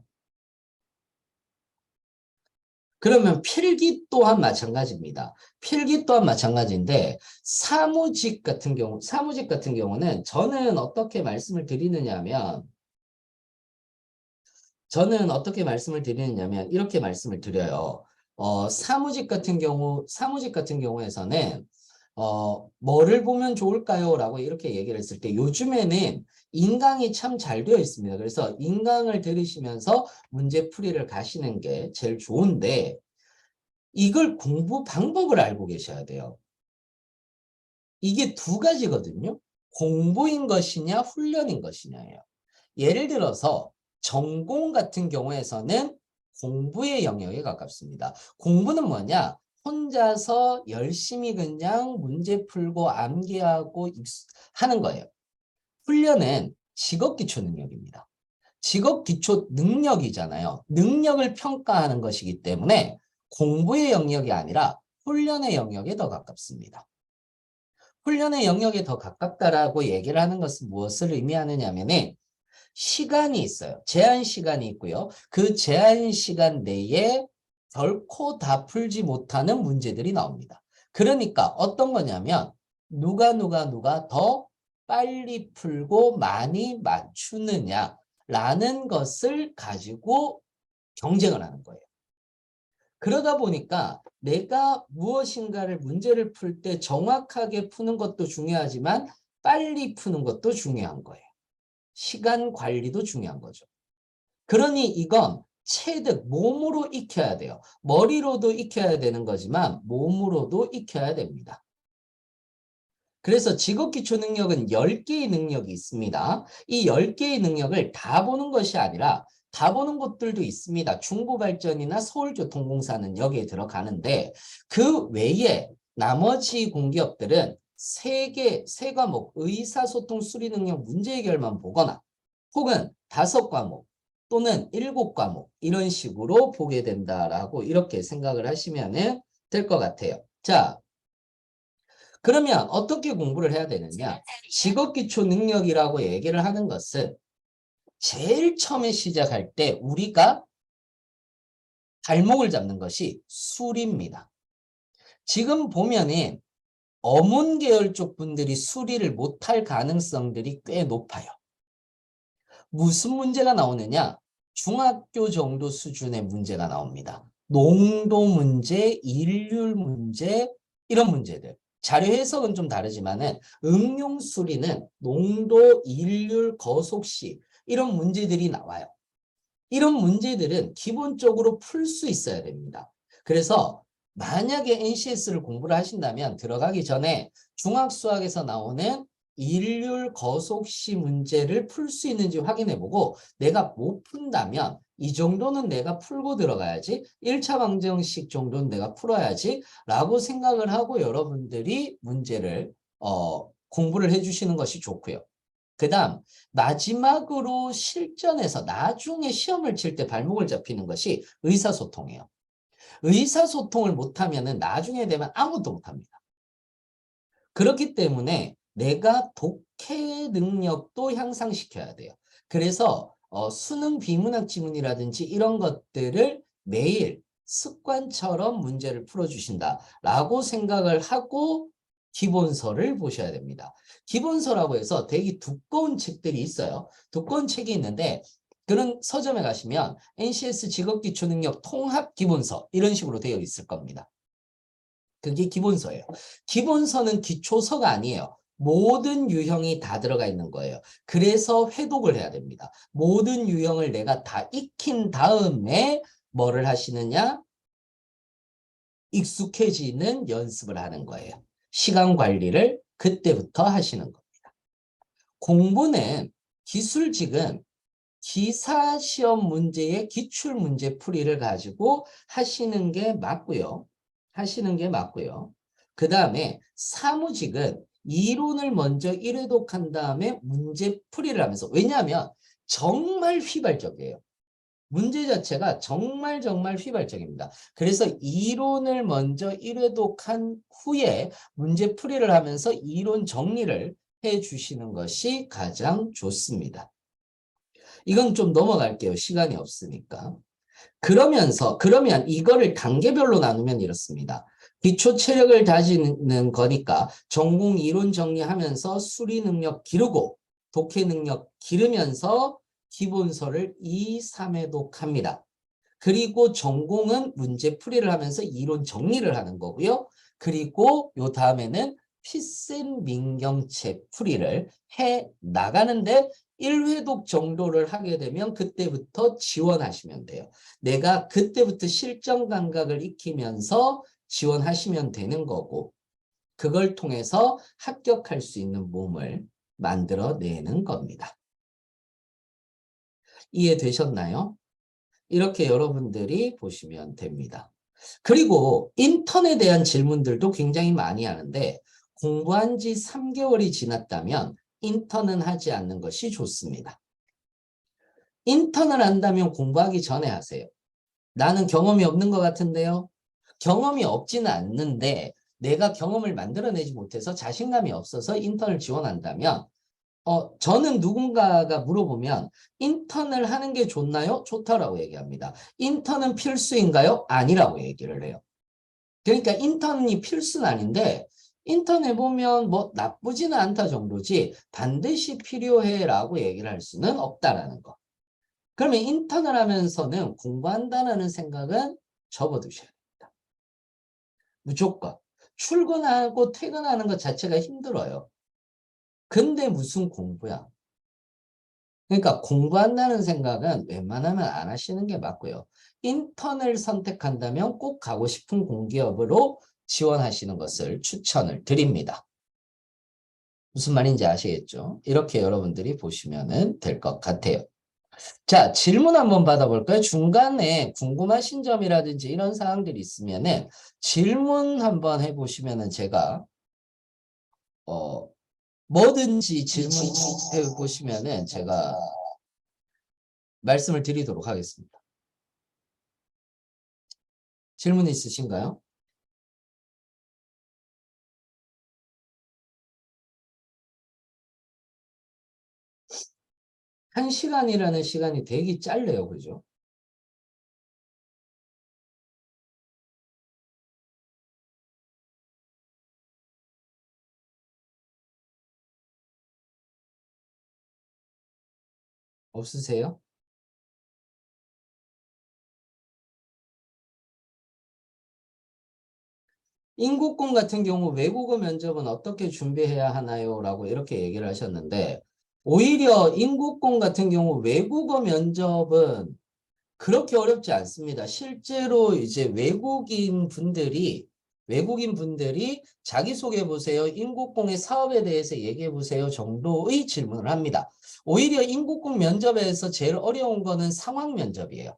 Speaker 1: 그러면 필기 또한 마찬가지입니다. 필기 또한 마찬가지인데 사무직 같은 경우는 저는 어떻게 말씀을 드리느냐면 이렇게 말씀을 드려요. 사무직 같은 경우에서는 뭐를 보면 좋을까요? 라고 이렇게 얘기를 했을 때 요즘에는 인강이 참 잘 되어 있습니다. 그래서 인강을 들으시면서 문제풀이를 가시는 게 제일 좋은데 이걸 공부 방법을 알고 계셔야 돼요. 이게 두 가지거든요. 공부인 것이냐 훈련인 것이냐예요. 예를 들어서 전공 같은 경우에서는 공부의 영역에 가깝습니다. 공부는 뭐냐? 혼자서 열심히 그냥 문제 풀고 암기하고 하는 거예요. 훈련은 직업기초 능력입니다. 직업기초 능력이잖아요. 능력을 평가하는 것이기 때문에 공부의 영역이 아니라 훈련의 영역에 더 가깝습니다. 훈련의 영역에 더 가깝다라고 얘기를 하는 것은 무엇을 의미하느냐면은 시간이 있어요. 제한 시간이 있고요. 그 제한 시간 내에 결코 다 풀지 못하는 문제들이 나옵니다. 그러니까 어떤 거냐면 누가 더 빨리 풀고 많이 맞추느냐라는 것을 가지고 경쟁을 하는 거예요. 그러다 보니까 내가 무엇인가를 문제를 풀 때 정확하게 푸는 것도 중요하지만 빨리 푸는 것도 중요한 거예요. 시간 관리도 중요한 거죠. 그러니 이건 체득, 몸으로 익혀야 돼요. 머리로도 익혀야 되는 거지만 몸으로도 익혀야 됩니다. 그래서 직업기초 능력은 10개의 능력이 있습니다. 이 10개의 능력을 다 보는 것이 아니라 다 보는 곳들도 있습니다. 중부발전이나 서울교통공사는 여기에 들어가는데 그 외에 나머지 공기업들은 세 과목 의사소통 수리능력 문제해결만 보거나 혹은 5과목 또는 7과목 이런 식으로 보게 된다라고 이렇게 생각을 하시면 될 것 같아요. 자, 그러면 어떻게 공부를 해야 되느냐? 직업기초 능력이라고 얘기를 하는 것은 제일 처음에 시작할 때 우리가 발목을 잡는 것이 수리입니다. 지금 보면은 어문 계열 쪽 분들이 수리를 못할 가능성들이 꽤 높아요. 무슨 문제가 나오느냐? 중학교 정도 수준의 문제가 나옵니다. 농도 문제, 일률 문제 이런 문제들. 자료 해석은 좀 다르지만은 응용 수리는 농도, 일률, 거속시 이런 문제들이 나와요. 이런 문제들은 기본적으로 풀 수 있어야 됩니다. 그래서 만약에 NCS를 공부를 하신다면 들어가기 전에 중학수학에서 나오는 일률 거속시 문제를 풀 수 있는지 확인해보고 내가 못 푼다면 이 정도는 내가 풀고 들어가야지 1차 방정식 정도는 내가 풀어야지 라고 생각을 하고 여러분들이 문제를 공부를 해주시는 것이 좋고요. 그 다음 마지막으로 실전에서 나중에 시험을 칠 때 발목을 잡히는 것이 의사소통이에요. 의사소통을 못하면 나중에 되면 아무것도 못합니다. 그렇기 때문에 내가 독해 능력도 향상시켜야 돼요. 그래서 수능 비문학 지문이라든지 이런 것들을 매일 습관처럼 문제를 풀어주신다라고 생각을 하고 기본서를 보셔야 됩니다. 기본서라고 해서 되게 두꺼운 책들이 있어요. 두꺼운 책이 있는데 그런 서점에 가시면 NCS 직업기초능력 통합기본서 이런 식으로 되어 있을 겁니다. 그게 기본서예요. 기본서는 기초서가 아니에요. 모든 유형이 다 들어가 있는 거예요. 그래서 회독을 해야 됩니다. 모든 유형을 내가 다 익힌 다음에 뭐를 하시느냐? 익숙해지는 연습을 하는 거예요. 시간 관리를 그때부터 하시는 겁니다. 공부는 기술직은 기사시험 문제의 기출문제 풀이를 가지고 하시는 게 맞고요. 그 다음에 사무직은 이론을 먼저 1회독한 다음에 문제 풀이를 하면서 왜냐하면 정말 휘발적이에요. 문제 자체가 정말 휘발적입니다. 그래서 이론을 먼저 1회독한 후에 문제 풀이를 하면서 이론 정리를 해 주시는 것이 가장 좋습니다. 이건 좀 넘어갈게요. 시간이 없으니까. 그러면 이거를 단계별로 나누면 이렇습니다. 기초 체력을 다지는 거니까 전공 이론 정리하면서 수리 능력 기르고 독해 능력 기르면서 기본서를 2, 3회독 합니다. 그리고 전공은 문제 풀이를 하면서 이론 정리를 하는 거고요. 그리고 요 다음에는 필셈 민경책 풀이를 해 나가는데 1회독 정도를 하게 되면 그때부터 지원하시면 돼요. 내가 그때부터 실전 감각을 익히면서 지원하시면 되는 거고 그걸 통해서 합격할 수 있는 몸을 만들어내는 겁니다. 이해되셨나요? 이렇게 여러분들이 보시면 됩니다. 그리고 인턴에 대한 질문들도 굉장히 많이 하는데 공부한 지 3개월이 지났다면 인턴은 하지 않는 것이 좋습니다. 인턴을 한다면 공부하기 전에 하세요. 나는 경험이 없는 것 같은데요. 경험이 없지는 않는데 내가 경험을 만들어내지 못해서 자신감이 없어서 인턴을 지원한다면 저는 누군가가 물어보면 인턴을 하는 게 좋나요? 좋다라고 얘기합니다. 인턴은 필수인가요? 아니라고 얘기를 해요. 그러니까 인턴이 필수는 아닌데 인턴 해보면 뭐 나쁘지는 않다 정도지 반드시 필요해라고 얘기를 할 수는 없다라는 거. 그러면 인턴을 하면서는 공부한다는 생각은 접어두셔야 됩니다. 무조건. 출근하고 퇴근하는 것 자체가 힘들어요. 근데 무슨 공부야? 그러니까 공부한다는 생각은 웬만하면 안 하시는 게 맞고요. 인턴을 선택한다면 꼭 가고 싶은 공기업으로 지원하시는 것을 추천을 드립니다. 무슨 말인지 아시겠죠? 이렇게 여러분들이 보시면 될 것 같아요. 자, 질문 한번 받아볼까요? 중간에 궁금하신 점이라든지 이런 사항들이 있으면은 질문 한번 해보시면은 제가 뭐든지 질문해 보시면은 제가 말씀을 드리도록 하겠습니다. 질문 있으신가요? 한 시간이라는 시간이 되게 짧네요. 그죠? 없으세요? 인국공 같은 경우 외국어 면접은 어떻게 준비해야 하나요? 라고 이렇게 얘기를 하셨는데 오히려 인국공 같은 경우 외국어 면접은 그렇게 어렵지 않습니다. 실제로 이제 외국인 분들이 자기소개해 보세요. 인국공의 사업에 대해서 얘기해 보세요. 정도의 질문을 합니다. 오히려 인국공 면접에서 제일 어려운 거는 상황 면접이에요.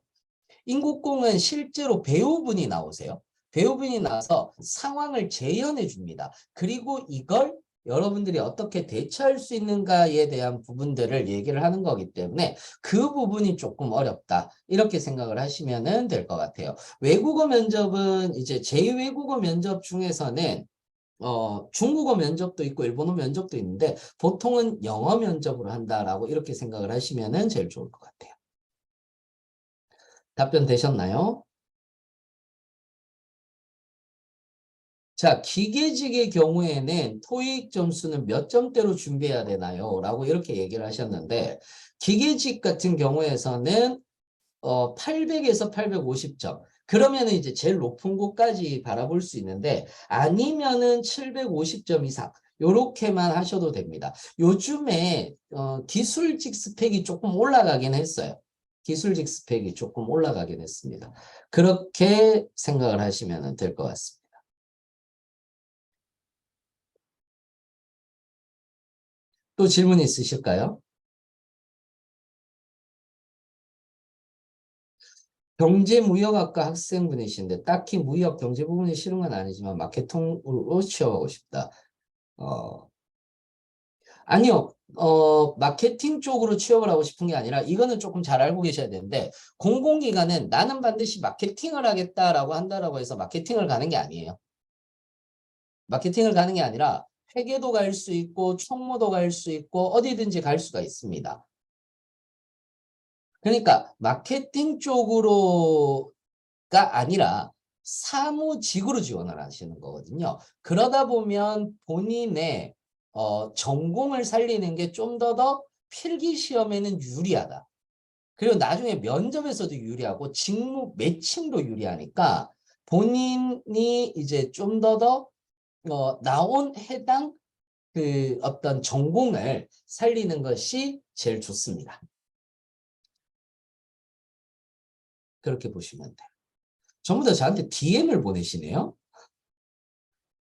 Speaker 1: 인국공은 실제로 배우분이 나오세요. 배우분이 나와서 상황을 재현해 줍니다. 그리고 이걸 여러분들이 어떻게 대처할 수 있는가에 대한 부분들을 얘기를 하는 거기 때문에 그 부분이 조금 어렵다. 이렇게 생각을 하시면 될 것 같아요. 외국어 면접은 이제 제2외국어 면접 중에서는 중국어 면접도 있고 일본어 면접도 있는데 보통은 영어 면접으로 한다라고 이렇게 생각을 하시면 제일 좋을 것 같아요. 답변 되셨나요? 자, 기계직의 경우에는 토익 점수는 몇 점대로 준비해야 되나요? 라고 이렇게 얘기를 하셨는데 기계직 같은 경우에서는 800에서 850점. 그러면은 이제 제일 높은 곳까지 바라볼 수 있는데 아니면은 750점 이상 요렇게만 하셔도 됩니다. 요즘에 기술직 스펙이 조금 올라가긴 했어요. 기술직 스펙이 조금 올라가긴 했습니다. 그렇게 생각을 하시면 될 것 같습니다. 또 질문 있으실까요? 경제무역학과 학생분이신데 딱히 무역 경제 부분이 싫은 건 아니지만 마케팅으로 취업하고 싶다. 어, 아니요. 마케팅 쪽으로 취업을 하고 싶은 게 아니라 이거는 조금 잘 알고 계셔야 되는데 공공기관은 나는 반드시 마케팅을 하겠다라고 한다라고 해서 마케팅을 가는 게 아니에요. 마케팅을 가는 게 아니라 회계도 갈 수 있고 총무도 갈 수 있고 어디든지 갈 수가 있습니다. 그러니까 마케팅 쪽으로가 아니라 사무직으로 지원을 하시는 거거든요. 그러다 보면 본인의 전공을 살리는 게 좀 더 필기 시험에는 유리하다. 그리고 나중에 면접에서도 유리하고 직무 매칭도 유리하니까 본인이 이제 좀 더 나온 해당 그 어떤 전공을 살리는 것이 제일 좋습니다. 그렇게 보시면 돼요. 전부 다 저한테 DM을 보내시네요.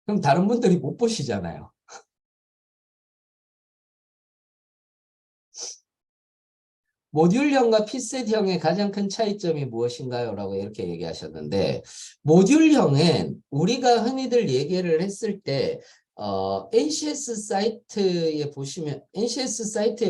Speaker 1: 그럼 다른 분들이 못 보시잖아요. 모듈형과 핏셋형의 가장 큰 차이점이 무엇인가요? 라고 이렇게 얘기하셨는데, 모듈형은 우리가 흔히들 얘기를 했을 때 NCS 사이트에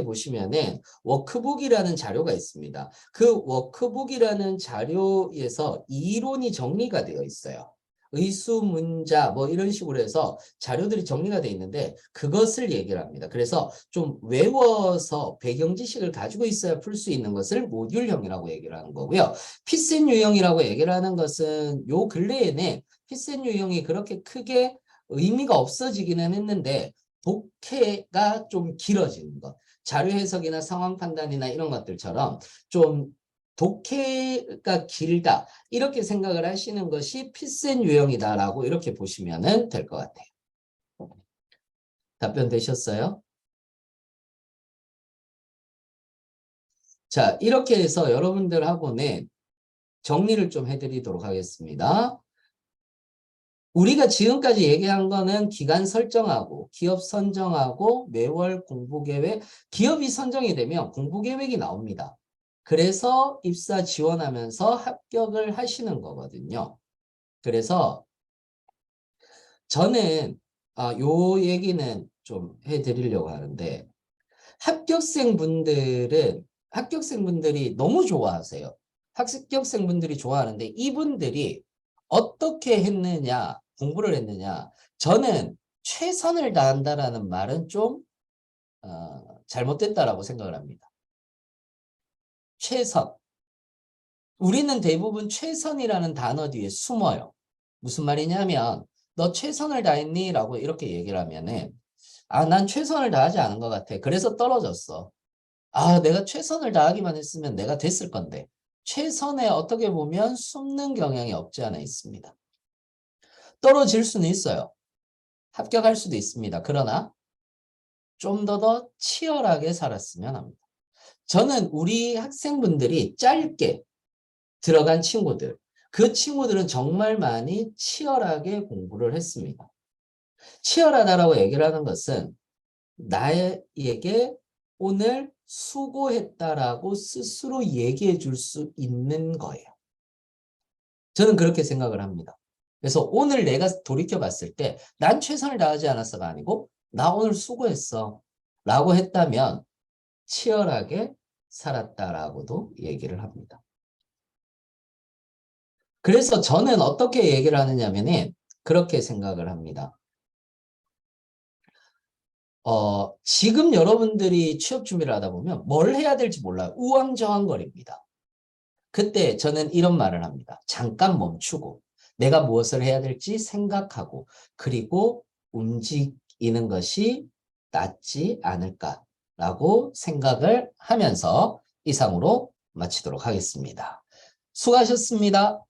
Speaker 1: 보시면은 워크북이라는 자료가 있습니다. 그 워크북이라는 자료에서 이론이 정리가 되어 있어요. 의수문자 뭐 이런 식으로 해서 자료들이 정리가 되어 있는데 그것을 얘기를 합니다. 그래서 좀 외워서 배경 지식을 가지고 있어야 풀 수 있는 것을 모듈형이라고 얘기를 하는 거고요. 핏셋 유형이라고 얘기를 하는 것은 요 근래에는 핏셋 유형이 그렇게 크게 의미가 없어지기는 했는데 독해가 좀 길어지는 것. 자료 해석이나 상황 판단이나 이런 것들처럼 좀 독해가 길다. 이렇게 생각을 하시는 것이 핏셋 유형이다라고 이렇게 보시면 될 것 같아요. 답변 되셨어요? 자, 이렇게 해서 여러분들하고는 정리를 좀 해드리도록 하겠습니다. 우리가 지금까지 얘기한 거는 기간 설정하고 기업 선정하고 매월 공부계획, 기업이 선정이 되면 공부계획이 나옵니다. 그래서 입사 지원하면서 합격을 하시는 거거든요. 그래서 저는 요 얘기는 좀 해드리려고 하는데 합격생분들이 너무 좋아하세요. 합격생분들이 좋아하는데 이분들이 어떻게 했느냐, 공부를 했느냐. 저는 최선을 다한다라는 말은 좀 잘못됐다라고 생각을 합니다. 최선. 우리는 대부분 최선이라는 단어 뒤에 숨어요. 무슨 말이냐면 너 최선을 다했니? 라고 이렇게 얘기를 하면은 난 최선을 다하지 않은 것 같아. 그래서 떨어졌어. 내가 최선을 다하기만 했으면 내가 됐을 건데. 최선에 어떻게 보면 숨는 경향이 없지 않아 있습니다. 떨어질 수는 있어요. 합격할 수도 있습니다. 그러나 좀 더 치열하게 살았으면 합니다. 저는 우리 학생분들이 짧게 들어간 친구들, 그 친구들은 정말 많이 치열하게 공부를 했습니다. 치열하다라고 얘기를 하는 것은 나에게 오늘 수고했다라고 스스로 얘기해 줄 수 있는 거예요. 저는 그렇게 생각을 합니다. 그래서 오늘 내가 돌이켜 봤을 때 난 최선을 다하지 않았어가 아니고 나 오늘 수고했어 라고 했다면 치열하게 살았다라고도 얘기를 합니다. 그래서 저는 어떻게 얘기를 하느냐면은 그렇게 생각을 합니다. 지금 여러분들이 취업 준비를 하다 보면 뭘 해야 될지 몰라요. 우왕좌왕거립니다. 그때 저는 이런 말을 합니다. 잠깐 멈추고 내가 무엇을 해야 될지 생각하고 그리고 움직이는 것이 낫지 않을까라고 생각을 하면서 이상으로 마치도록 하겠습니다. 수고하셨습니다.